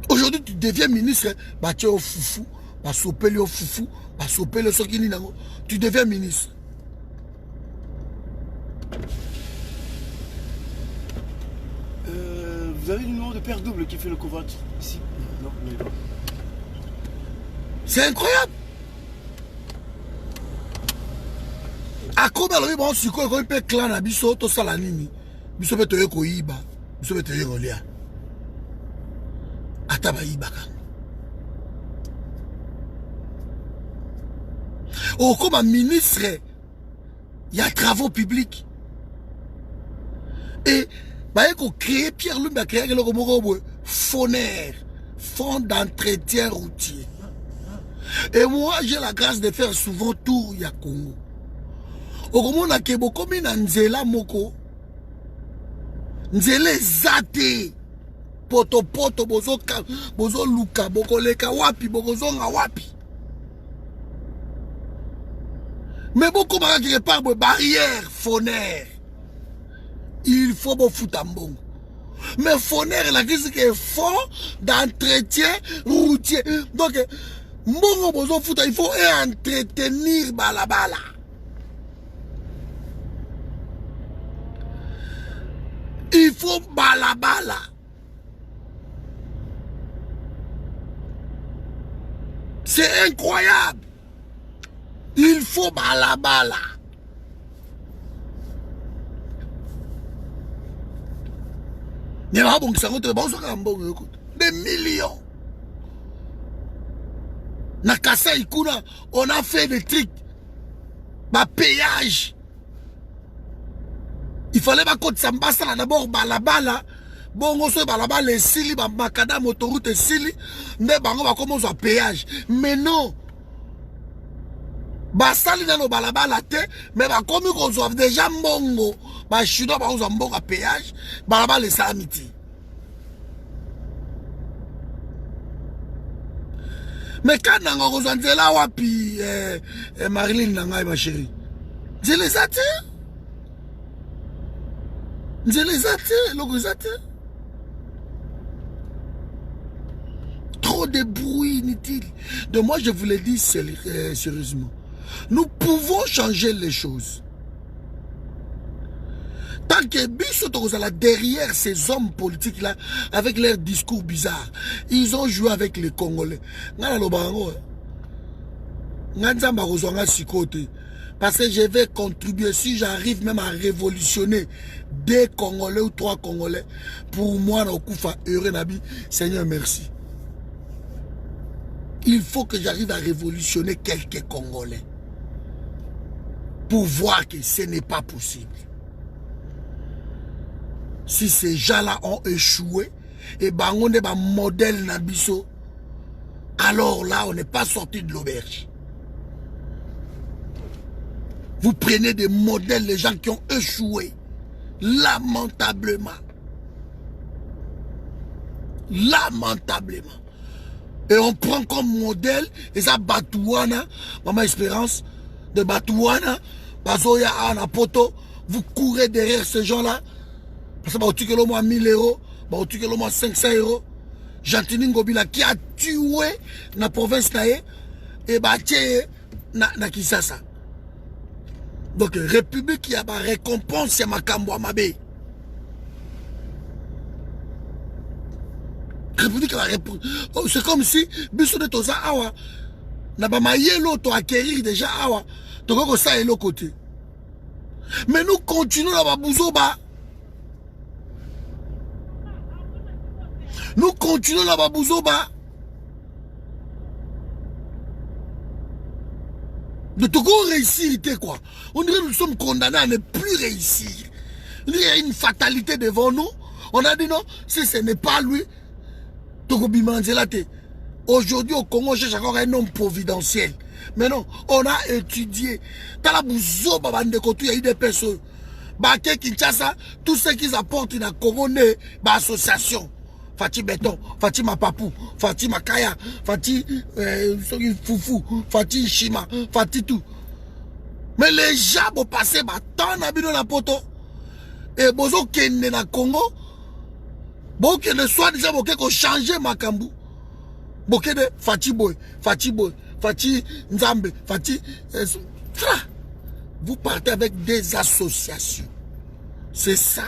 Aujourd'hui, tu deviens ministre, bah tu es au foufou. Tu deviens ministre. Vous avez le numéro de père double qui fait le covoit ici? Non, mais pas. C'est incroyable. À quoi on bon si quoi on peut clan na biso to sala nini? Biso peut te ko yiba, biso peut te yolia. Ata ba yiba kan. comme un ministre, il y a travaux publics. Et il faut créer Pierre Lumba, créer le FONER, Fonds d'entretien routier. Et moi, j'ai la grâce de faire souvent tour ya Congo. Au na kebo komi na nzela moko. Nzela zate. Poto bozo luka boko leka wapi boko zonga wapi. Mais beaucoup de par barrière FONER. Il faut bon foutre en bon. Mais FONER la crise que Fonds d'entretien routier. Donc Mbongo bozo fouta, il faut entretenir balabala. Il faut balabala. C'est incroyable. Il faut balabala. Des millions. Nakasa Ikuna, on a fait des trucs. Bah, péage. Il fallait pas qu'on s'embasse là d'abord, balabala. Bon, on se balabala, les sili, bah, macadam, autoroute, et sili. Mais, bah, on va commencer à péage. Mais non. Bah, sali dans le balabala, mais, bah, comme on soit déjà mbongo, bah, je suis dans, bah, on soit mbongo à péage, balabala, les salamiti. Mais quand on a dit là, wapi, Marilyn Nangaï, ma chérie, je les attends. Je les attends, trop de bruit inutile. De moi, je vous le dis sérieusement. Nous pouvons changer les choses. Tant que Bissot derrière ces hommes politiques-là, avec leurs discours bizarres, ils ont joué avec les Congolais. Parce que je vais contribuer, si j'arrive même à révolutionner 2 Congolais ou 3 Congolais, pour moi, Seigneur, merci. Il faut que j'arrive à révolutionner quelques Congolais pour voir que ce n'est pas possible. Si ces gens-là ont échoué, et ben on est un modèle Nabiso, alors là, on n'est pas sorti de l'auberge. Vous prenez des modèles, les gens qui ont échoué, lamentablement. Lamentablement. Et on prend comme modèle, et ça, Batouana, Maman Espérance, de Batouana, Bazoya Anapoto, vous courez derrière ces gens-là, parce que tu as moins 1000 euros, tu as moins 500 euros. Jantini Ngobila qui a tué la province et na Kisasa. Donc, République qui a ma récompense, c'est ma Kambo Amabe. République qui a ma récompense. C'est comme si, Bissot de Toza Awa, n'a pas maillé l'autre acquérir déjà Awa, tu vois que ça est l'autre côté. Mais nous continuons à Babouzoba. Nous continuons la Babouzoba. De Togo réussir, quoi. On dirait que nous sommes condamnés à ne plus réussir. Il y a une fatalité devant nous. On a dit non, si ce n'est pas lui, Togo Bimanzelate. Aujourd'hui au Congo, j'ai encore un homme providentiel. Mais non, on a étudié. Dans la Babouzoba, il y a eu des personnes. Baké Kinshasa, tout ce qu'ils apportent dans le Congo, association. Fati Béton, Fati Mapapou, Fati Makaya, Fati Foufou, Fati Shima, Fati tout. Mais les gens vont passer tant d'habitants la poto. Et bozo kende na Congo, boke ne soit déjà boke ko changer Makambu. Boke de Fati Boy, Fati Boy, Fati Nzambe, Fati. Vous partez avec des associations. C'est ça.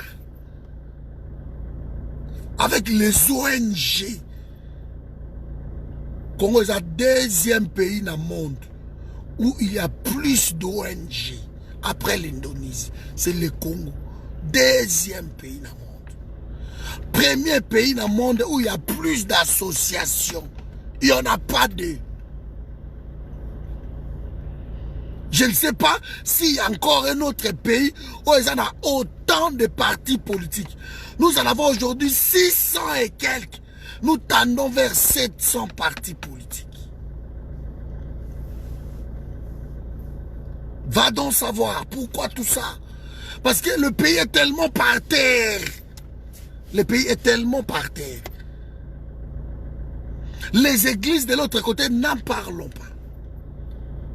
Avec les ONG. Congo est le 2e pays dans le monde où il y a plus d'ONG après l'Indonésie. C'est le Congo. 2e pays dans le monde. 1er pays dans le monde où il y a plus d'associations. Il n'y en a pas deux. Je ne sais pas s'il y a encore un autre pays où il y a autant de partis politiques. Nous en avons aujourd'hui 600 et quelques. Nous tendons vers 700 partis politiques. Va donc savoir pourquoi tout ça. Parce que le pays est tellement par terre. Le pays est tellement par terre. Les églises de l'autre côté, n'en parlons pas.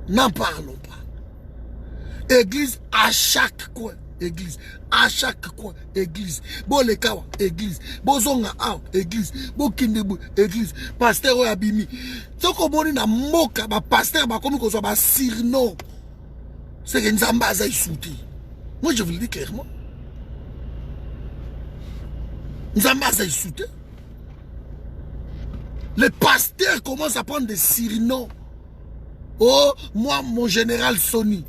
N'en parlons pas. Église à chaque coin. Église. À chaque coin. Église. Bo lekawa. Église. Bo zonga aw. Église. Bo kindebu. Église. Pasteur Abimi. Ce qu'on dit na moka, ba pasteur, ba comme qu'on soit ba sirno. C'est que Nzamba a sauté. Moi je vous le dis clairement. Nzamba a sauté. Les pasteurs commencent à prendre des surnoms. Oh, moi, mon général Sony.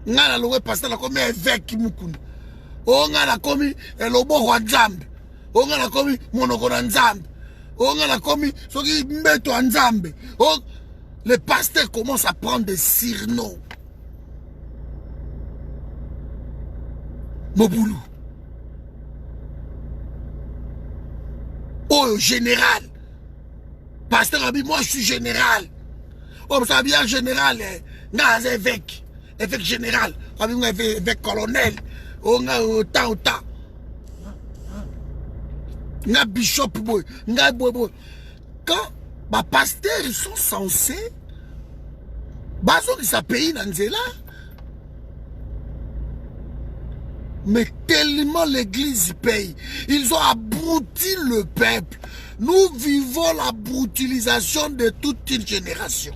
Ngana lowe pasteur la komi évêque Mukunda. Oh, ngana komi elobo wa Nzambe. Oh, ngana komi monoko na Nzambe. Oh, ngana komi soki mbeto wa Nzambe. Oh, les pasteurs commencent à prendre des surnoms. Moboulou. Oh, général. Pasteur Abi, moi je suis général. Oh, ça bien général. Nga évêque. Évêque général. Abi, nga évêque colonel. Oh, nga ta. Nga bishop boy. Nga boy. Quand les pasteurs ils sont censés. Bazo qui s'appelle dans Nzela. Mais tellement l'église paye. Ils ont abruti le peuple. Nous vivons la brutalisation de toute une génération.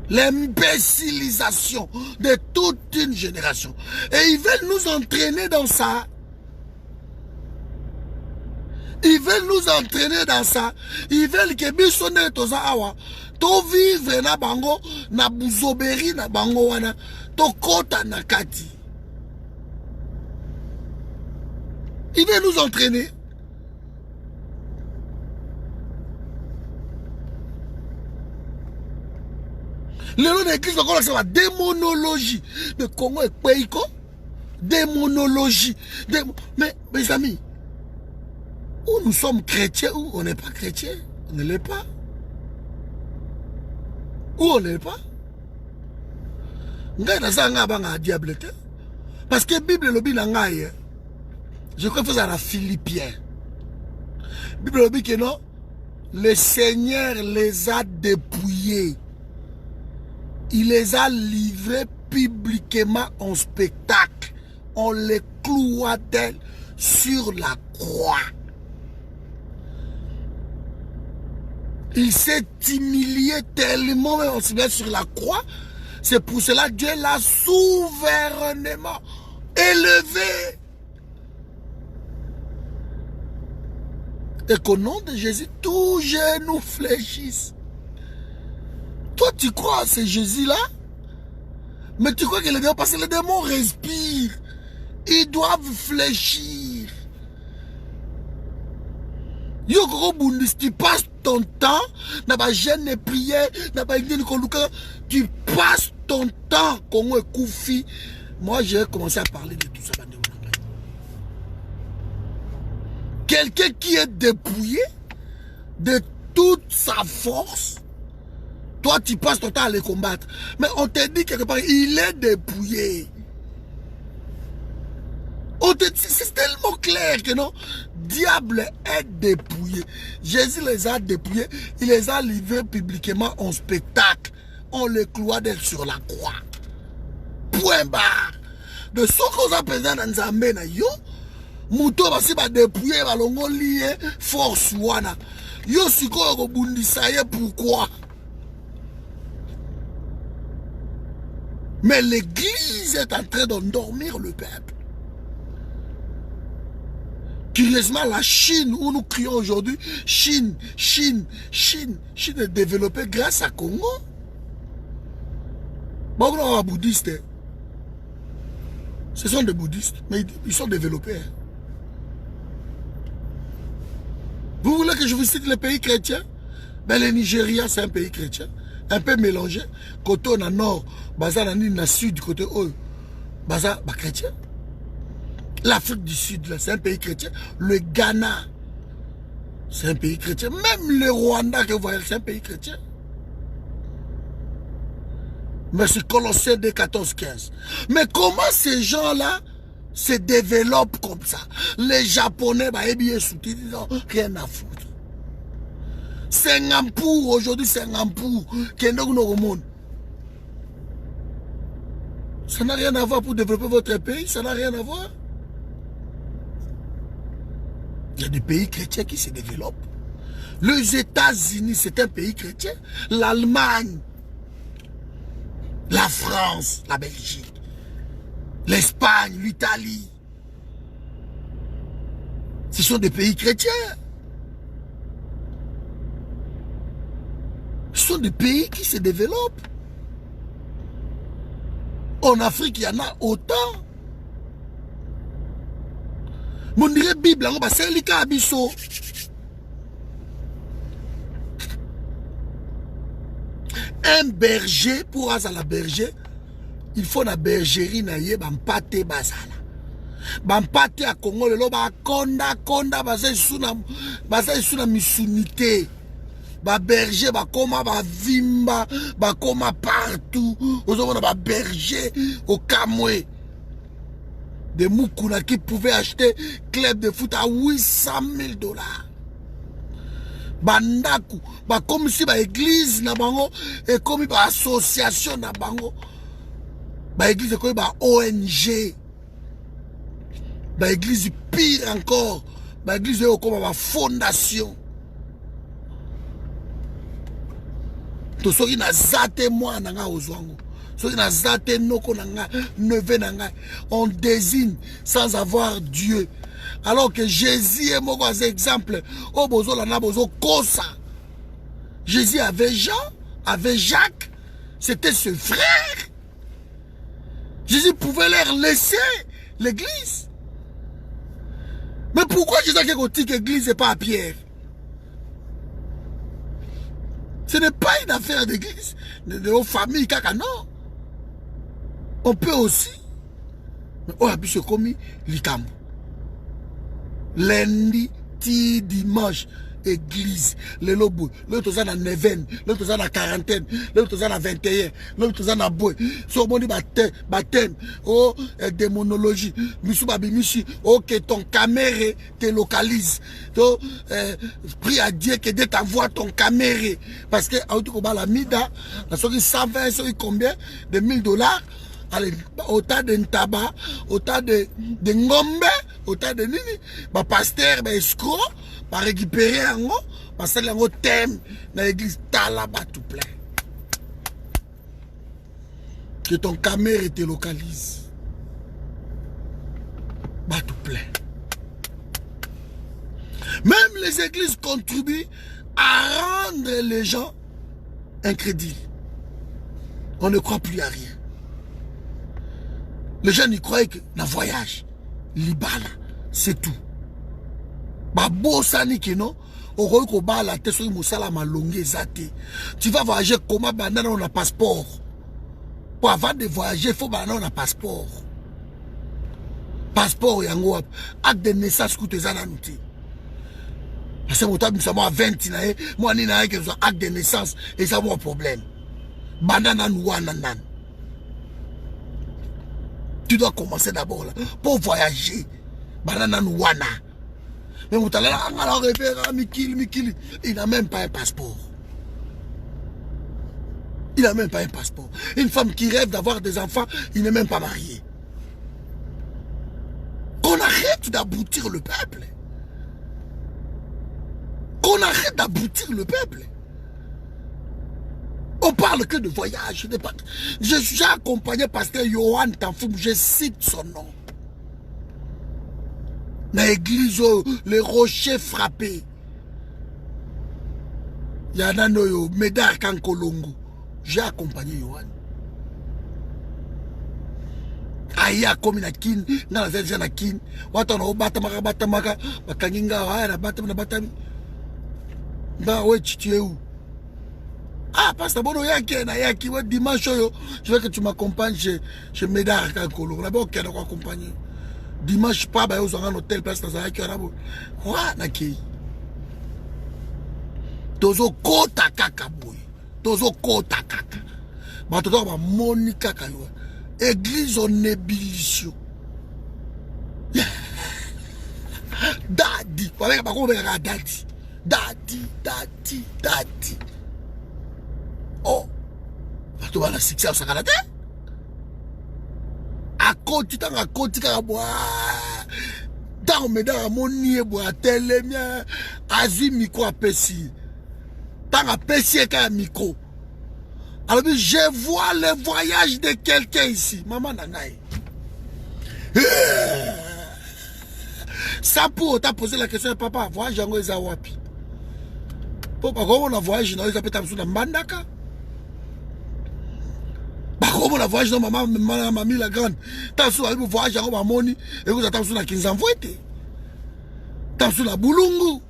L'imbécilisation de toute une génération. Et ils veulent nous entraîner dans ça. Ils veulent nous entraîner dans ça. Ils veulent que bisonne toza awa. To vivre na bango, na buzoberi na bango wana. To kota na kati. Ils veulent nous entraîner. Le nom de l'église, c'est la démonologie. De Congo et Péiko. Démonologie. Mais, mes amis, où nous sommes chrétiens, où on n'est pas chrétien, on ne l'est pas. Où on n'est pas. Parce que la Bible est je crois que c'est la Philippiens. La Bible dit que non, le Seigneur les a dépouillés. Il les a livrés publiquement en spectacle. On les cloua d'elle sur la croix. Il s'est humilié tellement sur la croix. C'est pour cela que Dieu l'a souverainement élevé. Et qu'au nom de Jésus, tous genoux fléchissent. Toi, tu crois à ce Jésus-là? Mais tu crois que les démons, parce que les démons respirent. Ils doivent fléchir. Tu passes ton temps, tu passes ton temps comme un koufi. Moi, j'ai commencé à parler de tout ça. Quelqu'un qui est dépouillé de toute sa force, toi, tu passes ton temps à les combattre. Mais on te dit quelque part, il est dépouillé. C'est tellement clair que non, diable est dépouillé. Jésus les a dépouillés, il les a livrés publiquement en spectacle. On les cloua d'être sur la croix. Point barre. De ce qu'on a besoin dans Nzambe na yo, Mouto basi ba dépouillé ba longo lié force wana. Yo siko ko bundisaye pourquoi? Mais l'église est en train d'endormir le peuple. Curieusement, la Chine, où nous crions aujourd'hui, Chine est développée grâce à Congo. Bon, on a bouddhistes. Ce sont des bouddhistes, mais ils sont développés. Vous voulez que je vous cite les pays chrétiens? Ben, le Nigeria, c'est un pays chrétien. un peu mélangé. Côté on a nord, baza na na sud, côté on baza ba chrétien. L'Afrique du Sud, là, c'est un pays chrétien. Le Ghana, c'est un pays chrétien. Même le Rwanda que vous voyez, c'est un pays chrétien. Mais c'est Colossiens de 14-15. Mais comment ces gens-là se développent comme ça? Les Japonais, bah, ils ont rien à foutre. Singapour, aujourd'hui, Singapour, qui est dans le monde. Ça n'a rien à voir pour développer votre pays, ça n'a rien à voir. Il y a des pays chrétiens qui se développent. Les États-Unis, c'est un pays chrétien. L'Allemagne, la France, la Belgique, l'Espagne, l'Italie. Ce sont des pays chrétiens. Ce sont des pays qui se développent. En Afrique, il y en a autant. Mon dirait Bible, c'est le cas abisso. Un berger, pour aller à la berger, il faut la bergerie na ye bampate bazala. Bampate à Congo le loba konda baza suna misunité. Ba berger ba koma ba vimba, ba koma partout. Ozomona ba berger au Kamwe. Des Moukouna qui pouvaient acheter club de foot à 800 000 $. Bandaku, bah comme si bah église na bango et comme bah association na bango, bah église comme bah ONG, bah église pire encore, bah église comme bah fondation. To soki na zate moi nanga ozwango. On désigne sans avoir Dieu. Alors que Jésus est mon exemple. Jésus avait Jean, avait Jacques. C'était ce frère. Jésus pouvait leur laisser l'église. Mais pourquoi Jésus a dit que l'église n'est pas à Pierre? Ce n'est pas une affaire d'église, de famille, caca, non. On peut aussi, mais on a pu se commis l'Ikambo. Lundi, dimanche, église, le lobo, l'autre dans la neuvaine, l'autre dans la quarantaine, l'autre dans la 21, l'autre dans la boue. Sur mon baptême, oh, démonologie, misu, oh, que ton caméra te localise. Donc, prie à Dieu que Dieu t'envoie ton caméra. Parce que, en tout cas, la mida, la soirée 120, soirée combien? De $1000. Allez, autant de tabac, autant de ngombe, autant de nini, bah pasteur, bah escroc, bah récupérer en haut, bah ça l'en haut thème, dans l'église, t'as là-bas tout plein. Que ton caméra te localise. Bah tout plein. Même les églises contribuent à rendre les gens incrédules. On ne croit plus à rien. Les gens y croyaient que dans le voyage, l'Ibala, c'est tout. Babo Sani qui non, au rôle qu'on bat la tête sur une moussala malongé zate. Tu vas voyager comment banana on a passeport. Pour avant de voyager, il faut banana on a passeport. Passeport yango acte de naissance coûte ça dans l'outil. Parce que moi à 20 nae, moi ni nae que acte de naissance et ça mon problème. Banana nous nan. Tu dois commencer d'abord là pour voyager. Banana Nouana. Mais vous allez alors Mikili. Il n'a même pas un passeport. Il n'a même pas un passeport. Une femme qui rêve d'avoir des enfants, il n'est même pas marié. Qu'on arrête d'abrutir le peuple. Qu'on arrête d'abrutir le peuple. On parle que de voyage. J'ai accompagné pasteur Johan Tanfoum, je cite son nom. Dans l'église, les rochers frappés. Il y en a un Médard Kankolongo. J'ai accompagné Johan. Aya komi na kin, na zenzia na kin. Watu na batamaka, bakaninga haya na batami. Ba we chitie u. Ah, pasteur, bon, yaki, dimanche, je veux que tu m'accompagnes chez Médard Kakolo. On a beau qu'elle accompagner. Dimanche, pas, bah, aux un hôtel, place, dans un carabo. Quoi, naki? Tozo kota kaka, boy. Tozo kota kaka. Bah, tozo, bah, Monica Kayo. Église en ébullition. Daddy. Avec ma combe, daddy. Daddy. Oh. Tu vas la succès au Sakalate? À côté, à boire. Dans mes dents, mon nid, boire, télé, mien. Azi, micro, à Pessi. Tant à Pessi, et qu'à micro. Alors, je vois le voyage de quelqu'un ici. Maman, nanai. Ça pour t'as posé la question, papa, voyage en Ezawapi. Papa, comment on a voyagé dans les appels de Mandaka? Comment on a voyagé dans mamie la grande? T'as su un voyage en Mamoni et vous attendez sur la 15 ans. T'as su la Boulungu.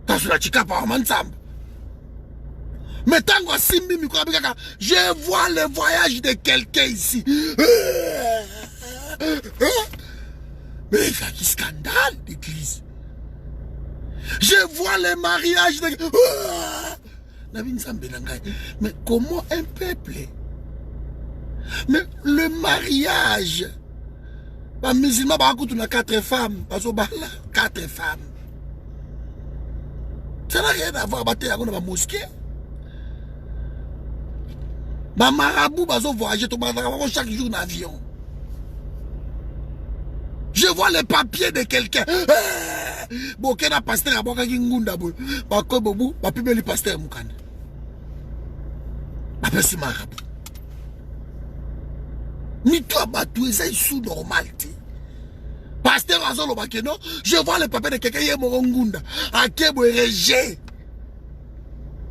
T'as su la Chikapa en Mansam. Mais tant que Simbi, je vois le voyage de quelqu'un ici. Mais quel scandale d'église. Je vois le mariage de... Mais comment un peuple? Mais le mariage... Les musulmans, on a 4 femmes. 4 femmes. Ça n'a rien à voir avec la mosquée. Les marabouts, ils voyagent chaque jour en avion. Je vois les papiers de quelqu'un. Bon, quel pasteur a boka ngunda bo. Ba ko bobu, ba pibeli pasteur mukanda. Ba pesi marabu. Ni toi batu eza sous normalité. Pasteur azolo ba keno, je vois les papiers de quelqu'un yé mo ngunda. Akebo rejet.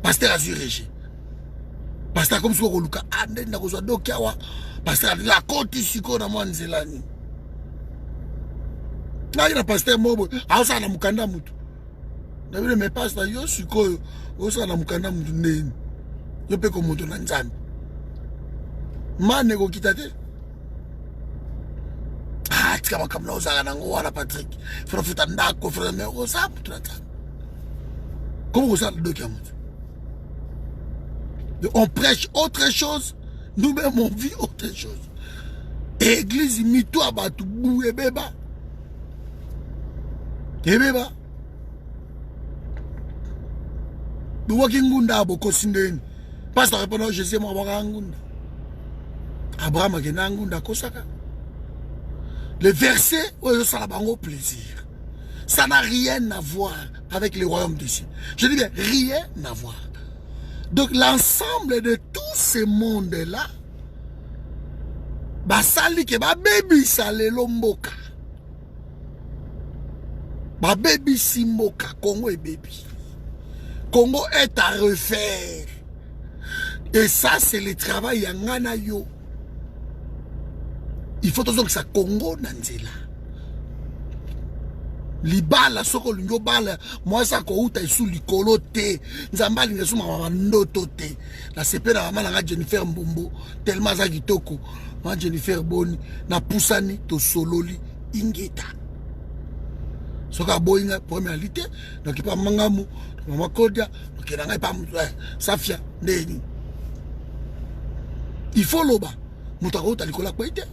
Pasteur azu rejet. Pasteur comme so koluka ande na kozwa dokiawa. Pasteur la koti siko na mwanzelani. Il a pasteur Mobo, Asa na mukanda mutu. David me pasteur yo siko, Osa na mukanda mutu neni. Yo pe ko mutu na nzambe. Mane ko kitate. Ah, tika makamna osa na ngo wala Patrick. Fra futa ndako fra me osa mutu na nzambe. Comment osa le doki mutu? On prêche autre chose, nous-mêmes on vit autre chose. Église mito abatu bou e beba. Ebeba. Buwaki ngunda aboko sindeni. Pasteur répondant Jésus m'a waka ngunda. Abraham a gena ngunda kosaka. Le verset où ça a bango plaisir. Ça n'a rien à voir avec le royaume des cieux. Je dis bien rien à voir. Donc l'ensemble de tous ces mondes-là, basali ke ba baby sale lomboka. Ma baby Simboka, Congo est baby. Congo est à refaire. Et ça, c'est le travail Yangana yo. Il faut donc que ça Congo nanzela. Libala, soko lungo bala, moi ça kouta sous likolo te. Nzambali ngesu ma ndoto te. La CP na mama na Jennifer Mbombo, tellement za kitoko. Ma Jennifer Boni, na pusani to sololi ingeta. Soka boinga première lité donc pas mangamu mama kodia donc nanga pas safia ndeni il faut loba mutako talikola kwa ite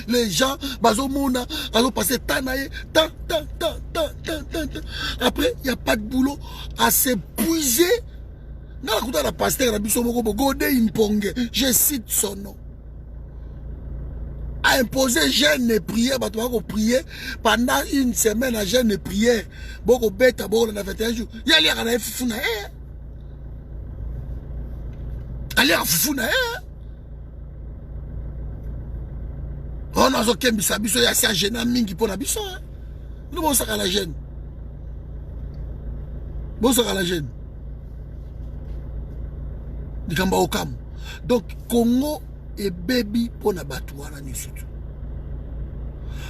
les gens bazo mona bazo passer tanaye tant après il y a pas de boulot à s'épuiser na kuta la pasteur na biso moko Gode Imponge, je cite son nom, a imposé jeûne et prière, bah tu vas prier pendant une semaine à jeûne et prière, beaucoup bête à bord, on a 21 jours. Il y a l'air à la fufuna, l'air à fufuna, on a zoké bisabiso, il y a ça gênant mingi pour la biso, nous bon ça à la gêne, bon ça à la gêne, du Kamba Okam. Donc Congo et baby pour na batouana ni surtout.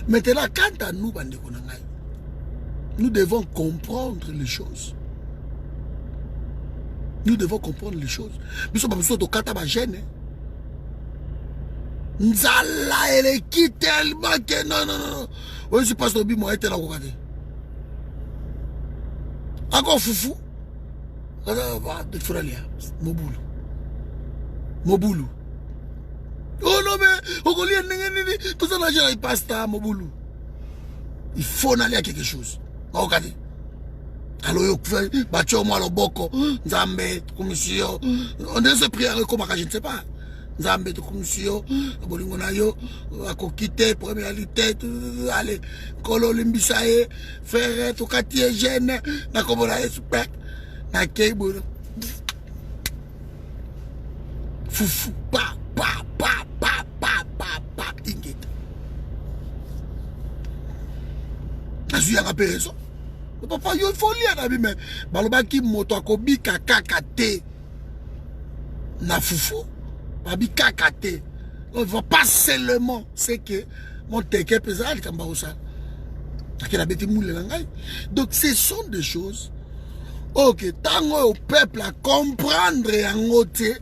Maintenant, quant à nous, bande konangai, Nous devons comprendre les choses. Nous devons comprendre les choses. Nous sommes besoin de kata ba gêne. Nzala elle est qui tellement que non non non. Oui, je passe au bi moi était là regarder. Encore foufou. De Furalia, Moboulou. Moboulou. Oh non mais tout ça l'argent il passe à Moboulou. Il faut aller à quelque chose. Regardez. Alors, battu moi le boko, Nzambe, commission. On ne se prier comme je ne sais pas. Nzambe, commission, Bolingonayo, à kokite, premialité, allez, Kolo Limbisae, frère, tout quartier jeune, na komona super, na keibo. Foufou, pa, ingit. Azu ya rappeler ça. Papa, il faut lire, mais balobaki moto akobi kakakate na foufou, babi kakate. On ne voit pas seulement c'est que mon teke pesal kambarosa. Donc ce sont des choses. Ok, tant au peuple à comprendre et à noter.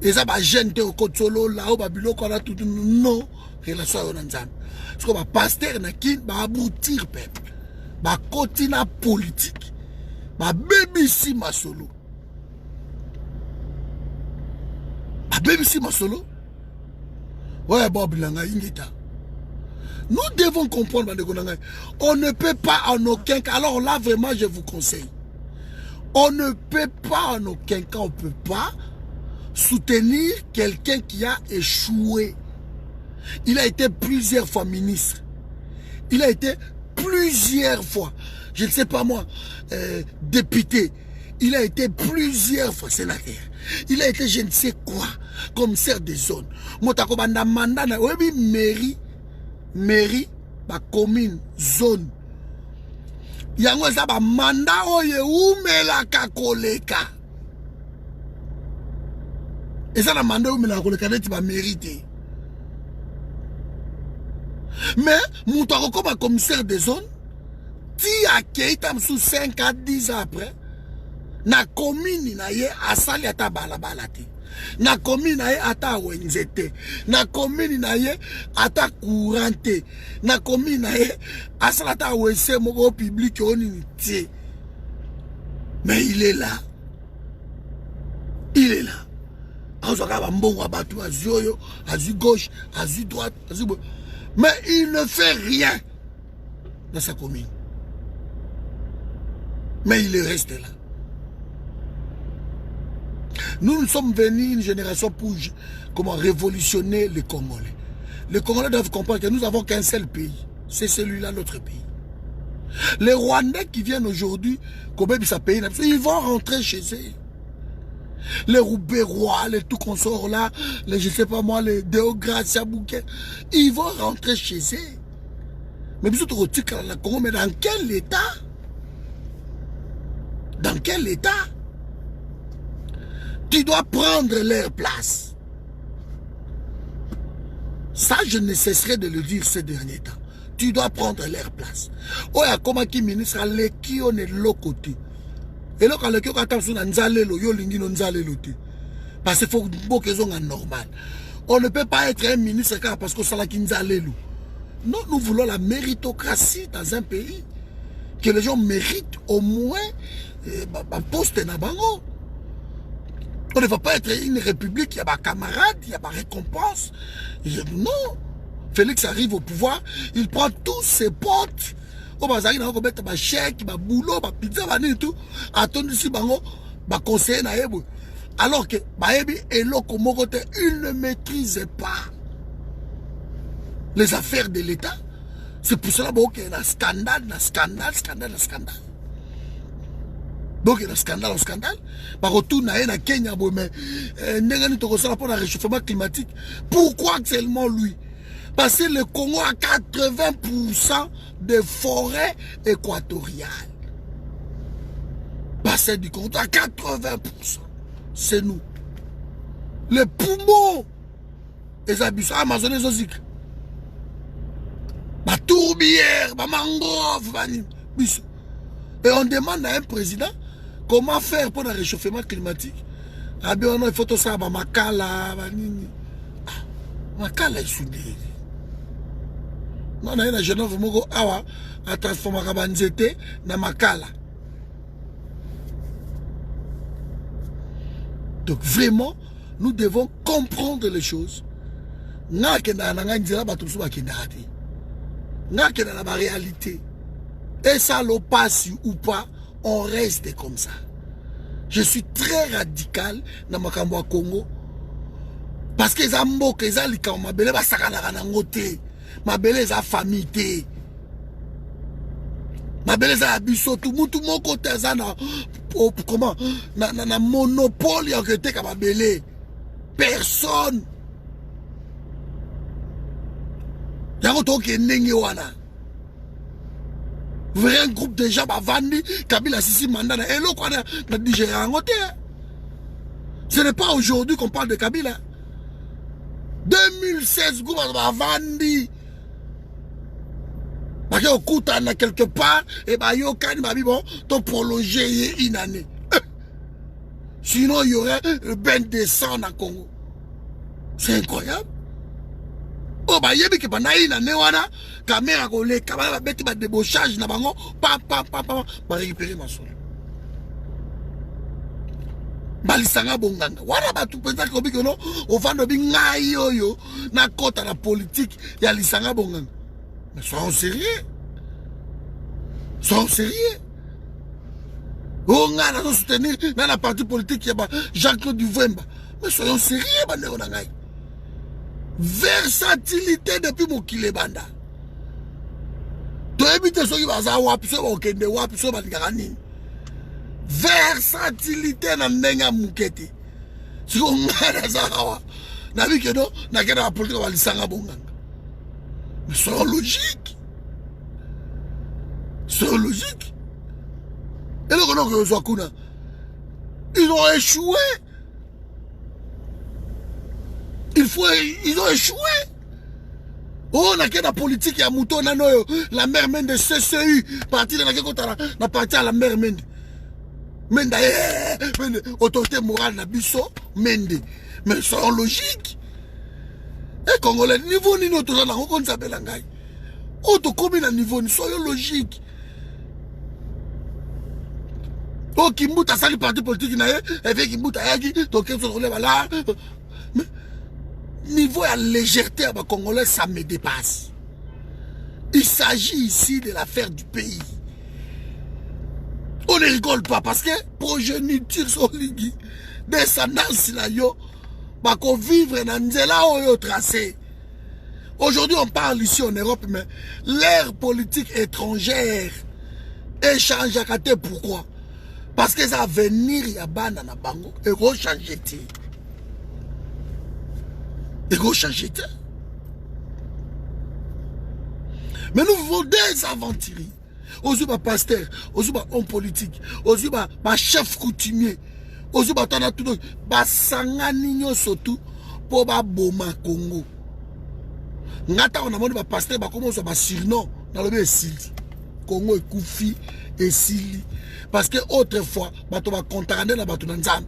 Et ça va gêner au côté solo là où babilo qu'on a tout non relation à l'ensemble. Parce que ma pasteur n'a qui va aboutir peuple. Ma continent politique, ma BBC ma solo. Ma BBC ma solo. Ouais, Bob Langa Ingeta. Nous devons comprendre, on ne peut pas en aucun cas, alors là vraiment je vous conseille, on ne peut pas en aucun cas, on ne peut pas soutenir quelqu'un qui a échoué. Il a été plusieurs fois ministre. Il a été plusieurs fois, je ne sais pas moi, député. Il a été plusieurs fois sénateur. Il a été je ne sais quoi, commissaire des zones. Motako banda mandat na webi mairie, ba commune, zone. Yango za ba mandat oye umela kakoleka. Et ça, la mandat umela kakoleka neti ba mérité. Mais, moutako comme commissaire des zones, ti a keita sous 5 à 10 ans après, na commune na ye asali ata balabala te. Na commune na ye ata wenzete. Na commune na ye ata courante. Na commune na ye asali ata wese moko public onité. Mais il est là. Il est là. Azaka bambongo abatu azoyo, azu gauche, azu droite, azu. Mais il ne fait rien dans sa commune. Mais il est resté là. Nous sommes venus une génération pour comment révolutionner les Congolais. Les Congolais doivent comprendre que nous n'avons qu'un seul pays. C'est celui-là, notre pays. Les Rwandais qui viennent aujourd'hui, ils vont rentrer chez eux. Les Roubérois, les tout consorts là, les je sais pas moi, les Déogracia Bouquet, ils vont rentrer chez eux. Mais vous êtes la Congo, mais dans quel état? Dans quel état? Tu dois prendre leur place. Ça, je ne cesserai de le dire ces derniers temps. Tu dois prendre leur place. Oya comment qui ministre les qui on est de l'autre côté. Et là quand le qui attend sur nzalelo yo lingi no nzalelo te. Parce qu'il faut que ils ont normal. On ne peut pas être un ministre car parce que ça la qui nzalelo. Non, nous voulons la méritocratie dans un pays. Que les gens méritent au moins poste na bango. On ne va pas être une république, il y a des camarades, il y a des récompenses. Non. Félix arrive au pouvoir, il prend tous ses potes. Au bazar, il a mettre des chèques, des boulots, des pizzas, et tout. Attends ici, des conseillers. Alors que, il ne maîtrise pas les affaires de l'État. C'est pour cela qu'il y a un scandale. Donc il y a un scandale. Par retour, il y a Kenya, mais pour le réchauffement climatique. Pourquoi seulement lui? Parce que le Congo a 80% de forêts équatoriales. Bassin du Congo à 80%. C'est nous. Les poumons, les abus, Amazonie, les Ozik. Tout tourbière, mangrove, biso. Et on demande à un président comment faire pour le réchauffement climatique. Ah bien, il faut tout ça, makala, makala est soudé. Non, na Genève, moko awa, a transformé kabanzete na makala. Donc vraiment, nous devons comprendre les choses. Nga kenda na nga nzela ba tusu ba kenda ati. Nga kenda na ba réalité. Et ça le passe ou pas, on reste comme ça. Je suis très radical dans makambo Congo. Parce que za mboka eza likao mabele ba sakana na ngote. Mabele za famille te. Mabele za biso tout mutu moko te za na comment na monopole ya kete ka mabele. Personne. Yango to ke ndenge wana. Vous verrez un groupe de gens bavandi Kabila Sisi Mandana et l'autre na digéré en côté. Ce n'est pas aujourd'hui qu'on parle de Kabila. 2016 groupe bavandi. Parce que Okuta na quelque part et bah yo kan ba bon to prolonger une année. Sinon il y aurait ben de sang dans Congo. C'est incroyable. Oh bah yebi ke bana ina ne wana caméra ko le caméra beti ba débauchage na bango pa ba récupérer ma sol. Balisanga bonganga wana ba tu pensa ko biko no ovando bi ngai yoyo na kota na politique ya lisanga bonganga. Mais soyons sérieux. Soyons sérieux. Oh nga na soutenir dans la partie politique ya ba Jean-Claude Duvemba. Mais soyons sérieux ba ne ona ngai. Versatilité depuis mon kilebanda. Tu habites ceux qui vont wap, ceux qui vont wap, ceux qui vont versatilité na nenga muketi. Si on a des arawa, na vu que non, na kena politique va lisanga bonganga. Mais soyons logiques. Soyons logiques. Et le gouvernement que Zouakouna, ils ont échoué. Ils ont échoué. Oh, on a la politique, il y a Mouton, la mère Mende, CCU, parti de la partie à la mère Mende. Mende, autorité morale, na biso, Mende. Mais c'est logique. Et Congolais, niveau ni notre gens, on s'appelle Langai. Auto commune à niveau, ni soyons logique. Oh, Kimbuta, ça, le parti politique, avec Kimbuta, Yagi, donc, ils sont là. Niveau à légèreté à ma Congolais, ça me dépasse. Il s'agit ici de l'affaire du pays. On ne rigole pas parce que progéniture sur ligi, descendance là yo, bah qu'on vivre dans nzela oyo tracé. Aujourd'hui on parle ici en Europe, mais l'ère politique étrangère échange à côté. Pourquoi? Parce que ça va venir ya bana na bango et rechanger. Et go changer. Mais nous vivons des aventuriers. Ozuba pasteur, Ozuba homme politique, Ozuba chef coutumier, Ozuba tana tout ba sanganigno surtout pour ba boma Congo. Ngata on a moni ba pasteur ba comment ça ba surnom dans le Esili. Congo est Koufi Esili. Parce que autrefois, bato va contrander na bato nzambe.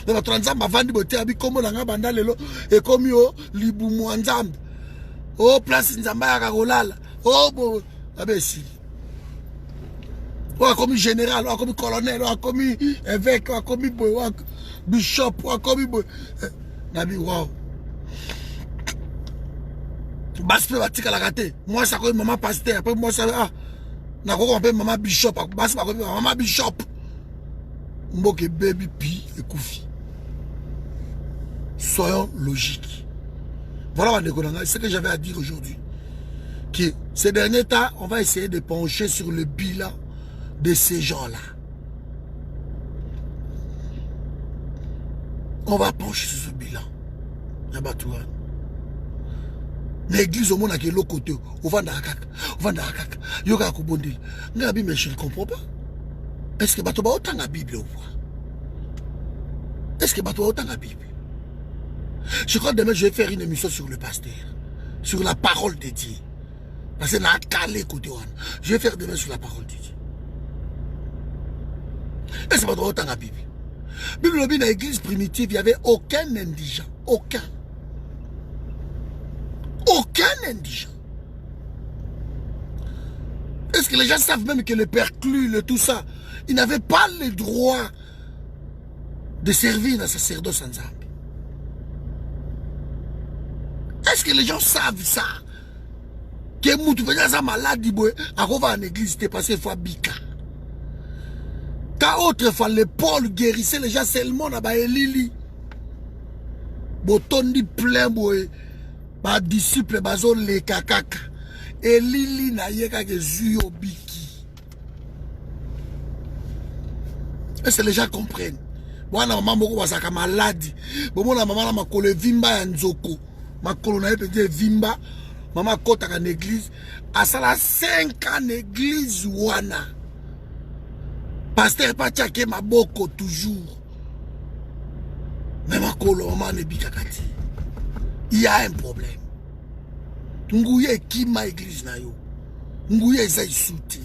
Mais bato nzambe avandi bote abi comme na nga banda lelo et comme yo libumu nzambe. Oh place nzamba ya kolala. Oh bo abesi. Oh comme général, oh comme colonel, oh comme évêque, oh comme bishop, oh comme nabi wow. Baspe batika la raté. Moi ça comme maman pasteur, après moi ça ah na ko appelle maman bishop, basi ba ko maman bishop. Mboke baby pi et Koufi. Soyons logiques. Voilà ce que j'avais à dire aujourd'hui. Que ces derniers temps, on va essayer de pencher sur le bilan de ces gens-là. On va pencher sur ce bilan. Yabatouan. L'église au monde a l'autre côté. On va dans la caca. On va dans la caca. Yoga Koubondil. Ngabi, mais je ne comprends pas. Est-ce que Batouba autant la Bible ou pas? Est-ce que Batouba autant la Bible? Je crois que demain je vais faire une émission sur le pasteur. Sur la parole de Dieu. Parce que n'a calé côté one. Je vais faire demain sur la parole de Dieu. Et c'est pas trop autant à Bible. Bible dans l'église primitive, il n'y avait aucun indigent. Aucun. Aucun indigent. Est-ce que les gens savent même que le perclus, le tout ça, ils n'avaient pas le droit de servir dans le sacerdoce en Zambie? Est-ce que les gens savent ça? Que Moutou Peña malade, à en église, c'était passé fois Bika. Quand autrefois les Paul guérissaient les gens seulement dans les Lili. Botondi plein boy, ba disciple bazo le kakaka. Et Lili na yeka ke zuyo biki. Est-ce que les gens comprennent? Moi, maman moko basaka malade. Bon, la maman ma kole vimba ya nzoko. Ma kolo na yete vimba. Maman kota en église. Asala 5 ans en église wana. Pasteur Pachake Maboko toujours. Mais ma kolo maman ne bikakati. Il y a un problème. Ngouye qui ma église na yo. Ngouye za isuti.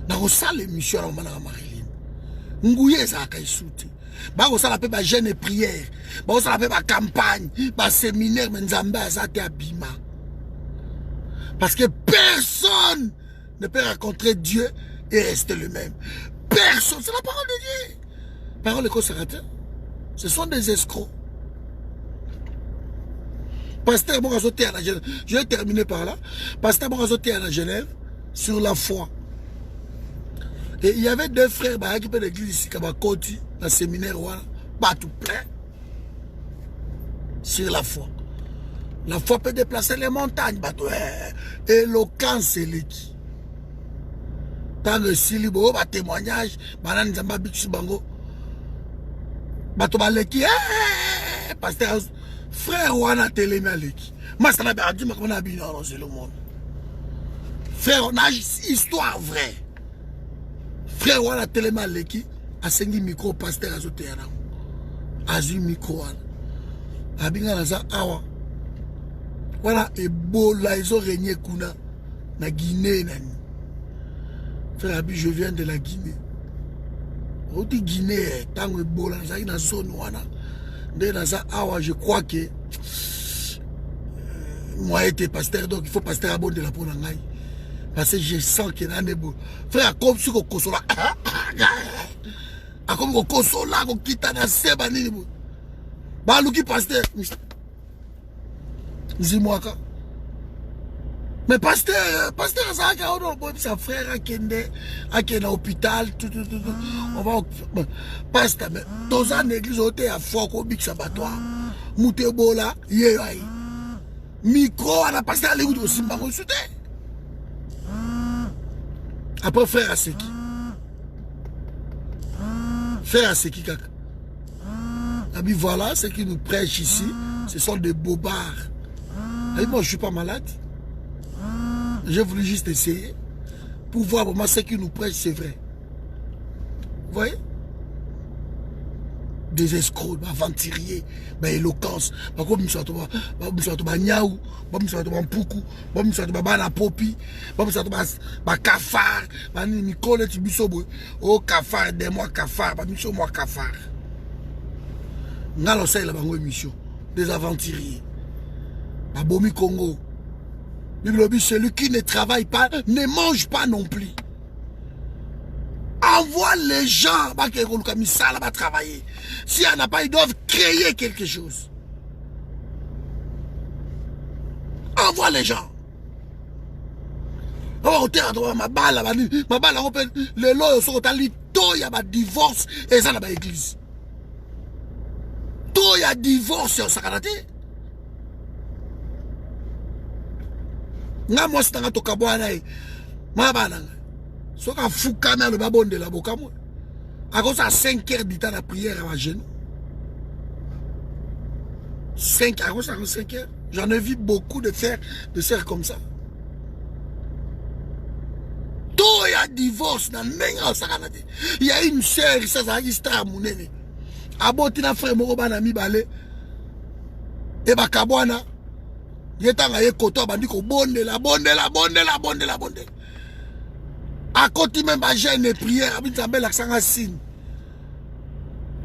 Na ko sala émission na maman na Marilyn. Ngouye za ka isuti. Ba ko sala pe ba jeûne et prière. Ba ko sala pe ba campagne, ba séminaire Nzambe azate abima. Parce que personne ne peut rencontrer Dieu et rester le même. Personne, c'est la parole de Dieu. Parole de conservateur. Ce sont des escrocs. Pasteur Borazoté à la Genève. Je vais terminer par là. Pasteur Borazoté à la Genève sur la foi. Et il y avait 2 frères qui étaient l'église ici, Kabakoti, dans le séminaire, pas tout plein. Sur la foi. La foi peut déplacer les montagnes. Éloquence, c'est l'équipe. Tant que Silibo, témoignage, Banan Zamba Bixubango, Batobaleki, pasteur, frère Wana Télémaleki. Moi, ça n'a pas dit, mais on a bien dans le monde. Frère, on a histoire vraie. Frère Wana Télémaleki, a sengi micro, pasteur Azotéana. Azu micro, Abinga Naza Awa. Voilà, et beau, là, ils ont régné Kuna, na Guinée, nani. Frère Abi, je viens de la Guinée. On dit Guinée, tant que bon, dans la zone, je crois que moi, j'étais pasteur, donc il faut pasteur à bon de la peau. Parce que je sens qu'il y a un beau. Frère, comme si on consola. Comme on consola, on quitte la sebani. Bah, nous qui pasteur. Dis-moi quand. Mais pasteur, sa frère a été à l'hôpital, on va pasteur, mais dans une église, on est à fort comme ça abattoir. Moutebola, yéaï. Micro, on a passé à l'écoute aussi, m'a consulté. Après, frère à Seki. Frère à Seki, kaka. Et voilà, ce qui nous prêche ici, ce sont des bobards. Et moi, je ne suis pas malade. J'ai voulu juste essayer pour voir comment ce qui nous prêche, c'est vrai. Vous voyez? Des escrocs, aventuriers, éloquence, comme ça, Niaou, comme ça, Poukou, comme ça, Popi, comme ça, Kafar, Nicole Tibisobo, oh Kafar, aidez-moi Kafar, moi Kafar. Nous allons faire la émission des aventuriers. Bomi Congo. Celui qui ne travaille pas, ne mange pas non plus. Envoie les gens à travailler. S'il n'y en a pas, ils doivent créer quelque chose. Envoie les gens. Ma balle, le lot, il y a divorce et ça, dans l'église. Il y a divorce et ça, nga moi c'est nga toka bwana ma bana so ka fukana le babon de la boka moi à cause à 5 heures du temps la prière à ma jeune 5 heures j'en ai vu beaucoup de faire comme ça tout il y a divorce dans menga sakanate il y a une sœur ça ça histoire munene aboti na frère moko bana mibale et bakabwana Yetanga ye koto bandi ko bonde la. À côté même à jeûne prière, à Binzambe l'accent à signe.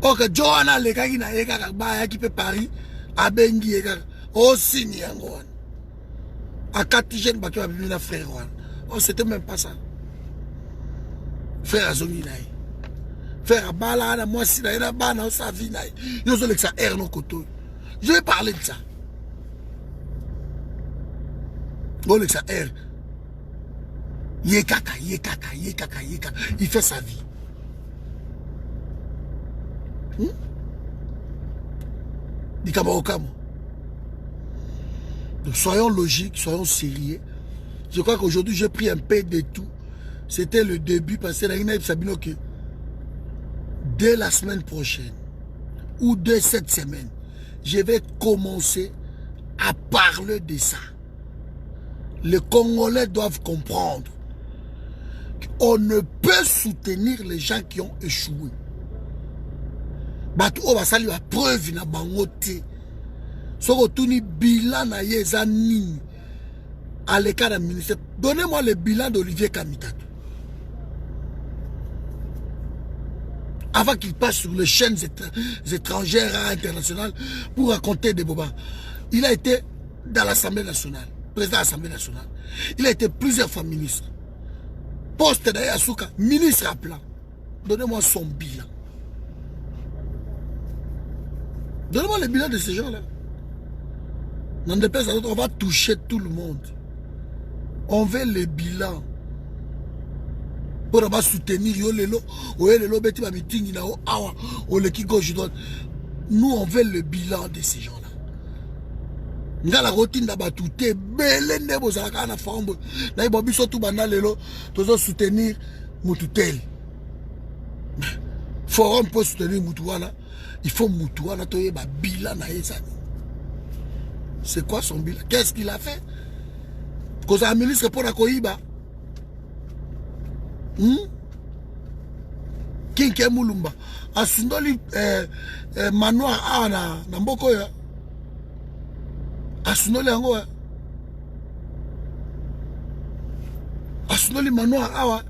Ok, Johanna le kaki na ye kaka ba ya qui peut Paris, à Bengi ye kaka. Oh signe yango. À 4 jeunes baki ba bimina frère wan. Oh c'était même pas ça. Frère Azongi na ye. Frère Bala na moi si na ye bana sa vie na ye. Yo zo lexa air no koto. Je vais parler de ça. Oh lexa air. Yekaka. Il fait sa vie. Donc soyons logiques, soyons sérieux. Je crois qu'aujourd'hui j'ai pris un peu de tout. C'était le début parce que dès la semaine prochaine ou dès cette semaine, je vais commencer à parler de ça. Les Congolais doivent comprendre qu'on ne peut soutenir les gens qui ont échoué. Bato o basali ba preuve na bango te. Soko tuni bilan na yeza nini à l'écart du ministère. Donnez-moi le bilan d'Olivier Kamitatou. Avant qu'il passe sur les chaînes étrangères internationales pour raconter des bobas. Il a été dans l'Assemblée nationale, président de l'Assemblée nationale. Il a été plusieurs fois ministre. Poste d'Ayasuka, ministre à plan. Donnez-moi son bilan. Donnez-moi le bilan de ces gens-là. Dans des pays, on va toucher tout le monde. On veut le bilan. Pour soutenir nous, on veut le bilan de ces gens-là. Nga la routine d'abatouté, belende bozalaka na fambo. Na ibo biso tu banda lelo, tozo soutenir Mututel. Forum pour soutenir Mutuana. Il faut Mutuana toye ba bilan na yezani. C'est quoi son bilan? Qu'est-ce qu'il a fait? Parce que la ministre pour la Kohiba. Kinke Mulumba. Asundoli manoir ana na mboko ya. Asundoli yango ya. Asundoli manoir awa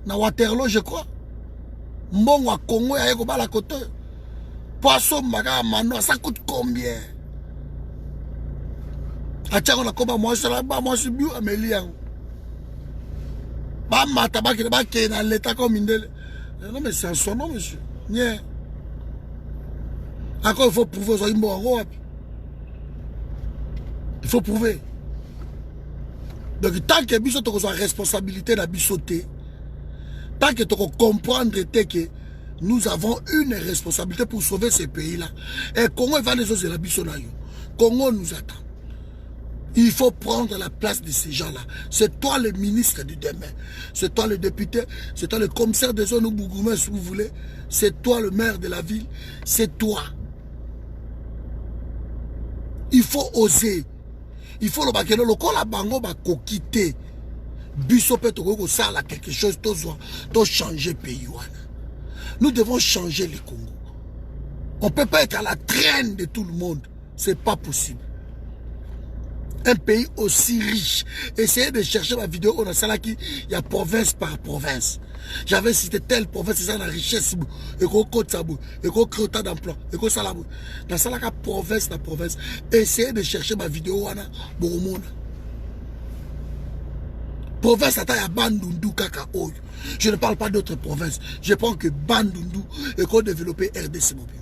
na Waterloo je crois. Mbongo à Congo ya yeko bala koto. Poisson mbaga manoir ça coûte combien? Achako na koba moi je suis bio Amélie. Ba mata ba ke na l'état comme indele. Non mais c'est son nom monsieur. Bien. Encore il faut prouver ça il faut prouver. Donc tant que biso to soit responsabilité na bisoté. Tant que tu comprendre que nous avons une responsabilité pour sauver ce pays-là. Et Congo va les autres la bisonayo. Congo nous attend. Il faut prendre la place de ces gens-là. C'est toi le ministre de demain. C'est toi le député. C'est toi le commissaire des zones ou Bougoumès, si vous voulez. C'est toi le maire de la ville. C'est toi. Il faut oser. Il faut le bakeno. Le col à bango ba kokite. Biso peut ça là quelque chose. Doit changer le pays. Nous devons changer le Congo. On ne peut pas être à la traîne de tout le monde. C'est pas possible. Un pays aussi riche. Essayez de chercher ma vidéo, on a ça là qui il y a province par province. J'avais cité telle province, c'est ça la richesse. Et qu'on compte ça, et qu'on crée autant d'emplois, et qu'on ça là. Dans ça là, province par province. Essayez de chercher ma vidéo, on a bon province à taille à Bandundu Kaka Oyo. Je ne parle pas d'autres provinces. Je prends que Bandundu et qu'on développe RDC mobile.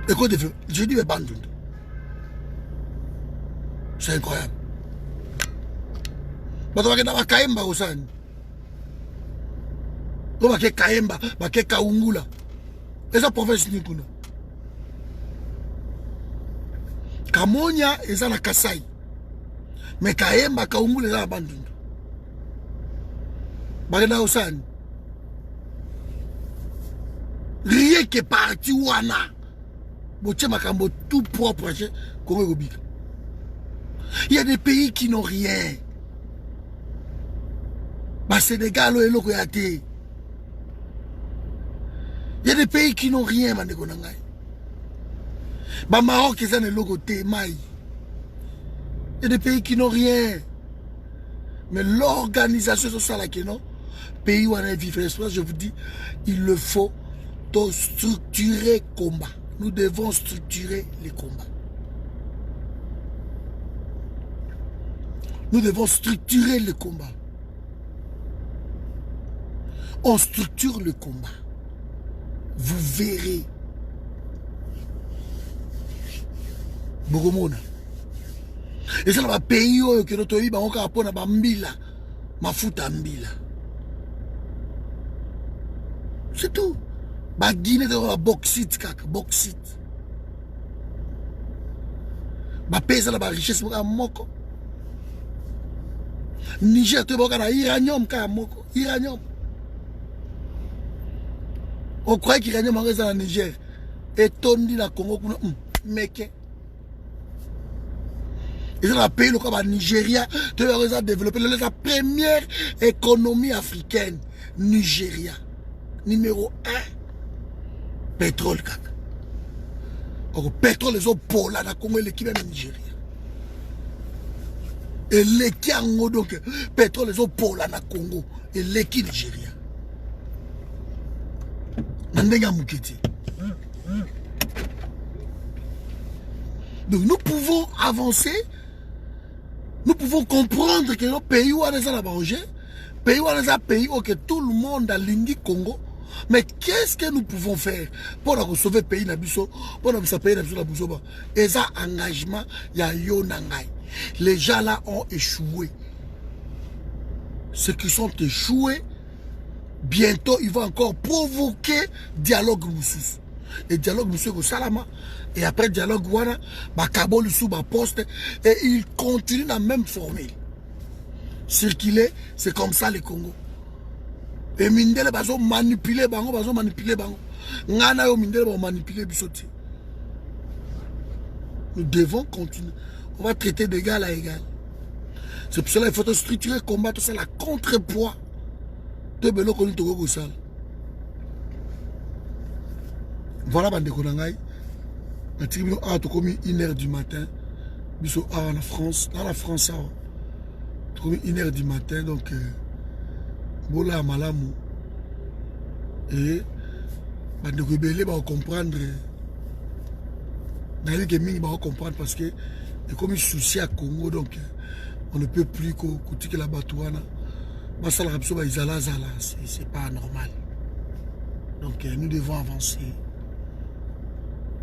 Et qu'on développe. Je dis mais Bandundu. C'est incroyable. Bato bakenda bakaemba osani. Ko bake kaemba, bake kaungula. Eza province ni kuna. Kamonya eza na Kasai. Mais kaemba kaungula eza na Bandundu. Bakenda osani. Rien que parti wana. Boche makambo tout propre chez Congo Gobika. Il y a des pays qui n'ont rien. Bah, Sénégal, il y a des pays qui n'ont rien, Mandegonangai. Bah, Maroc, ils ont le logo Maï. Il y a des pays qui n'ont rien. Mais l'organisation sociale qui non, pays où on est vivre, je vous dis, il le faut structurer le combat. Nous devons structurer les combats. Nous devons structurer le combat. On structure le combat. Vous verrez. Bogomona. Et ça, le pays où notre pays va encore apprendre à mbila, ma futa mbila. C'est tout. Ba Guinée de la bauxite, kaka, bauxite. Ba pesa la ba richesse moka moko. Niger te boka na iranium ka moko, iranium. On croit qu'iranium en en Niger. Et tondi na Congo kuna meke. Ils ont payé le comme à Nigeria, tu as développé la première économie africaine. Nigeria. Numéro 1. Pétrole, kaka. Le pétrole, les autres pour là, Congo et l'équipe de Nigeria. Et l'équipe en donc, pétrole, les autres pour là, Congo et l'équipe Nigeria. Nandenga Mouketi. Donc nous pouvons avancer. Nous pouvons comprendre que nos pays où on est à manger, pays où on est à pays où tout le monde a l'Indi Congo. Mais qu'est-ce que nous pouvons faire pour sauver le pays Nabiso, pour sauver le pays Nabiso? Et ça, engagement, il y a Yonangai. Les gens là ont échoué. Ceux qui sont échoués, bientôt, ils vont encore provoquer dialogue Moussous. Et dialogue Moussous Salama. Et après dialogue Wana, Bakabo sous poste. Et ils continuent dans la même formule. Circuler, c'est comme ça les Congo. Et Mindele bazo manipuler bango, bazo manipuler bango. Ngana yo Mindele bazo manipuler bisoti. Nous devons continuer. On va traiter d'égal à égal. C'est pour cela qu'il faut structurer, combattre ça, la contrepoids de Belo Koni Togo Goussal. Voilà, bande Konangai. On a commis 1h du matin. Biso a en France. Dans la France, on a commis 1h du matin. Donc, Bola Malamu. Et, bande Kobele va comprendre. D'ailleurs, que Ming va comprendre parce que, comme il souci à Congo, donc, on ne peut plus que la Batouana. C'est pas normal. Donc nous devons avancer.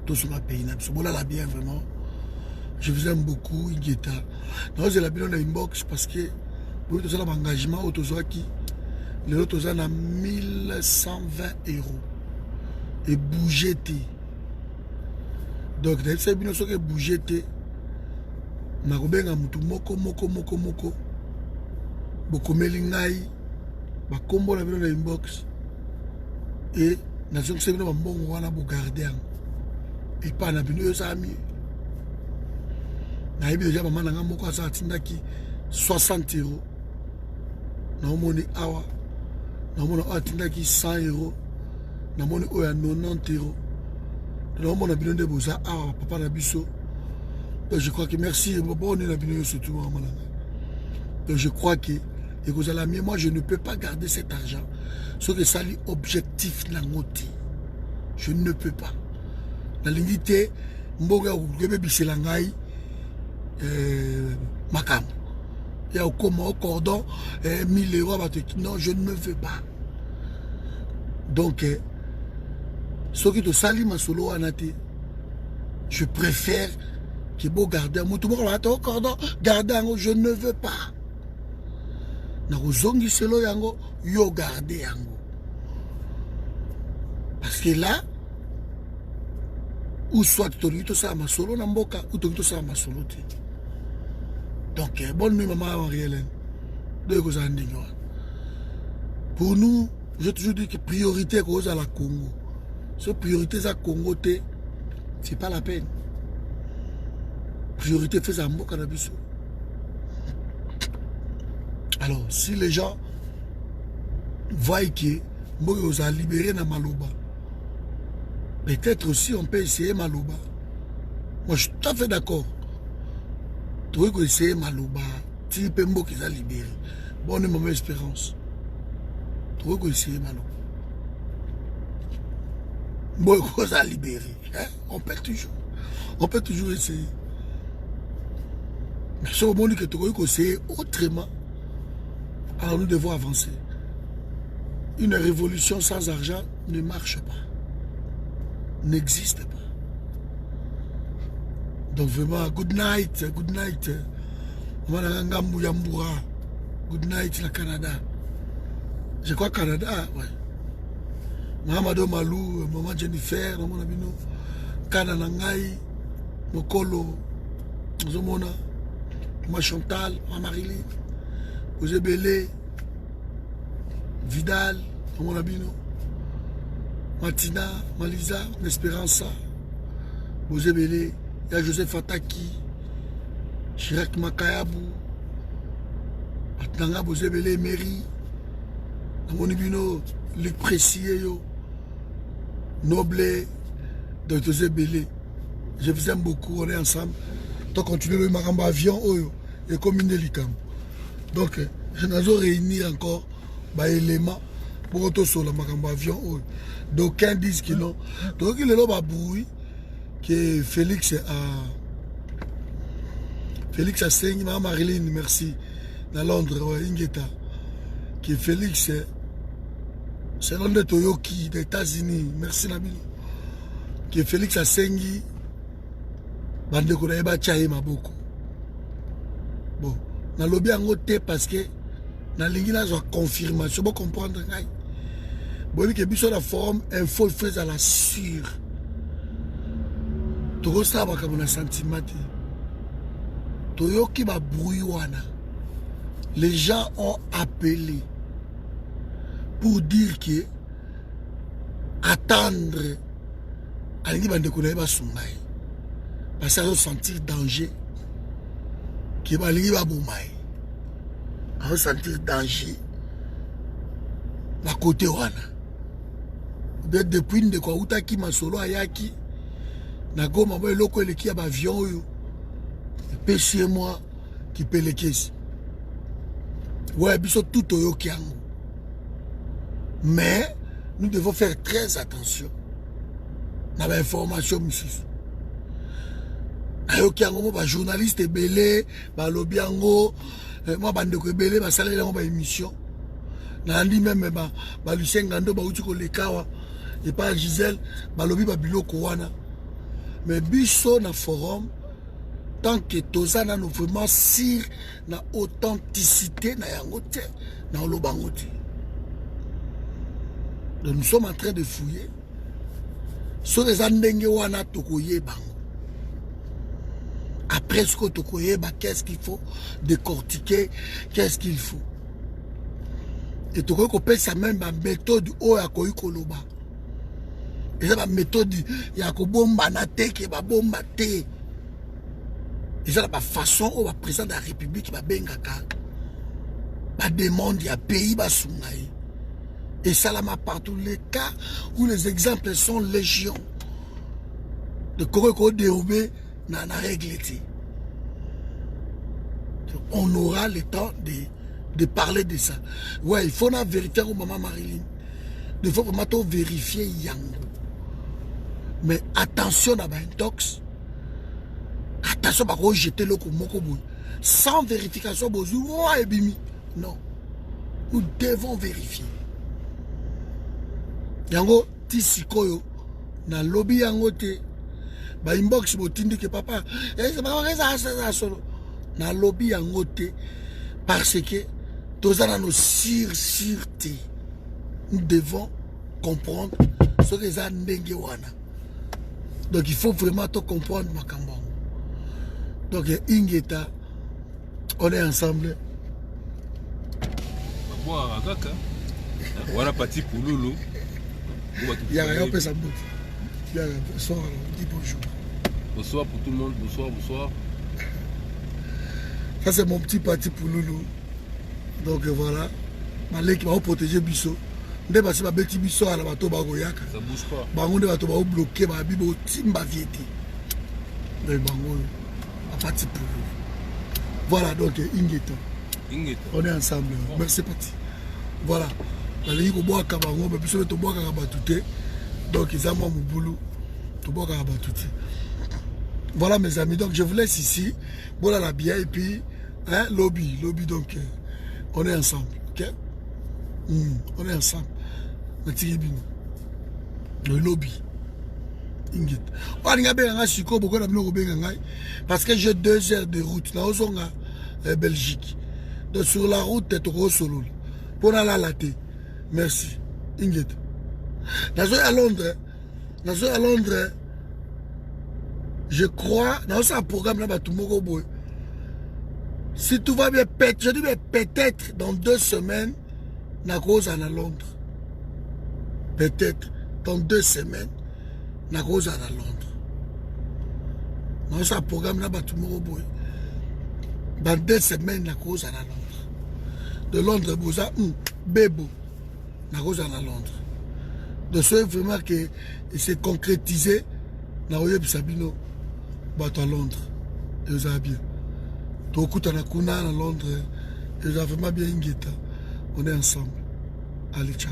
Tout sur le pays. Voilà la bien vraiment. Je vous aime beaucoup, Igeta. Nous avons la bien dans l'inbox parce que pour tout ça, l'engagement, les autres ont 1120 €. Et bouger. Donc, dans ces binots, qui bouger. Nakobenga mutu moko bokomeli ngai bakombo na bino na inbox et nazongisa bino bambongo wana bogarde yango epa na bino yoza mieux nayebi deja mama na nga moko aza atindaki 60 €. naomoni awa naomona oyo atindaki 100 €. namoni oyo ya 90 €. naomona bino nde boza awa papa na biso. Donc je crois que merci. Donc je crois que moi je ne peux pas garder cet argent. Ce que ça objectif la ngoti. Je ne peux pas. La lignité, mboga ugebe biselangai makam. Il y a au cordon 1000 €. Non, je ne veux pas. Donc ce qui te sali ma solo anate, je préfère que beau garder mon tout cordon garder je ne veux pas. Na kozongi selo yango yo garder yango. Parce que là ou soit tu to ça ma solo na mboka ou to ça ma solo te. Donc bonne nuit maman Henriette. Deux causes indignes. Pour nous, j'ai toujours dit que priorité cause à la Congo. Ce priorité à Congo c'est pas la peine. Priorité fait ça en cannabis. Alors, si les gens voient que vous a libéré dans Maloba, peut-être aussi on peut essayer Maloba. Moi, je suis tout à fait d'accord. Tu vois que c'est Maloba, tu peux me qu'ils a libéré. Bonne et mauvaise espérance. Tu vois que c'est Maloba. Bon, qu'on a libéré. Hein? On peut toujours essayer. Mais si au moment que tu vois que c'est autrement, alors nous devons avancer. Une révolution sans argent ne marche pas. N'existe pas. Donc vraiment, good night. Good night, le Canada. Je crois Canada, ouais. Mahamadou Malou, maman Jennifer, maman Abino, Kana Nangai, Mokolo, Zomona, maman Chantal, maman Marilyn, Ozebele, Vidal, maman Abino, Martina, Malisa, Esperanza, Ozebele, il y a Joseph Fataki, Chirac Makayabou, Atanga Ozebele, Mary, maman Abino, Luc Précieux, Noble, Dr. Zebele. Je vous aime beaucoup, on est ensemble. Donc continuez le maramba avion, et comme une délicate. Donc, nous allons réunir encore des éléments pour auto sur le maramba avion. D'aucuns disent que non. Donc il est là, bruit que Félix a saigné, Marilyn, merci. Dans Londres, Ingeta. Que Félix c'est l'un de Toyoki des États-Unis. Merci Nabilo. Que Félix Asengi, bande Konaeba Tchaye Maboko. Bon, dans le lobby en côté parce que dans l'ingénieur a une confirmation. Vous comprendre. Bon, il y a un forum info fait à la sûre. Tout ça va comme un sentiment. Toyoki va brouillana. Les gens ont appelé pour dire que attendre à l'ingénieur bande Konaeba Sungai. Parce qu'ils ont senti danger. Qui va aller à Boumaï. Ils ont senti danger. À côté wana. Depuis une de quoi outa qui m'a solo ayaki. Na goma boy loko eleki ya avion yo. Pêcher moi qui paie les caisses. Ouais, biso tout oyo kiango. Mais nous devons faire très attention. Dans l'information monsieur. Ayoki yango ba journaliste belé ba lobi yango moi bande ko belé ba salé yango ba émission na ndi même ba Lucien Ngando ba uti ko lekawa et pas Gisèle ba lobi ba biloko wana mais biso na forum tant que tozana no vraiment sur na authenticité na yango te na lobango te. Donc nous sommes en train de fouiller sur les andenge wana tokoye bango. Après ce que tu connais, qu'est-ce qu'il faut décortiquer, qu'est-ce qu'il faut. Et tu connais qu'on peut ça même la méthode où il y a koloba. Et ça la méthode il y a ko bomba na te qui va bomba te. Et ça la façon où le président de la République va bengaka. Va demander à pays va sungai. Et ça là partout les cas où les exemples sont légion. De Koreko dérober na règle. On aura le temps de parler de ça. Ouais, il faut vérifier au maman Marilyn. Il faut vraiment vérifier Yango. Mais attention à l'intox. Attention à rejeter le Mokoboui. Sans vérification, non. Nous devons vérifier. Yango, tisikoyo, na lobby yango te. Ba inbox botindi que papa c'est pas ça solo na lobby yango te parce que tozana nos sûreté nous devons comprendre ce que ça ndenge wana. Donc il faut vraiment tout comprendre makambo. Donc Ingeta on est ensemble. Bon akaka voilà parti pour Loulou. Il y a rien peut ça bout. Bien, bonsoir, on dit bonjour. Bonsoir pour tout le monde, bonsoir, bonsoir. Ça c'est mon petit parti pour Loulou. Donc voilà. Malek va protéger Bisso. Ndé basi ba beti Bisso ala bato ba goyaka. Ça bouge pas. Ba ngonde bato ba bloquer ba bibo timba vieti. de bango à partir pour lui. Voilà donc Ingeta. On est ensemble. Merci Pati. Voilà. Donc ils ont mon boulot. Voilà mes amis. Donc je vous laisse ici. Voilà la bière et puis hein, lobby donc on est ensemble. Ok? On est ensemble. Le lobby. Parce que j'ai 2 heures de route. Là, on est en Belgique. Donc sur la route, tu es solo. Pour aller à la thé. Merci. Ingrid. Dans à Londres, je crois, dans un programme là, si tout va bien, je dis peut-être dans 2 semaines, na cause à Londres. Peut-être dans 2 semaines, na cause à Londres. Dans un programme là, dans 2 semaines, na cause à Londres. De Londres, boza, Bebo, na cause à Londres. De ce vraiment que c'est concrétisé, na Oyeb Sabino, à Londres. Et vous avez bien. Tout coup, à Londres, et vous avez vraiment bien Ingeta. On est ensemble. Allez, ciao.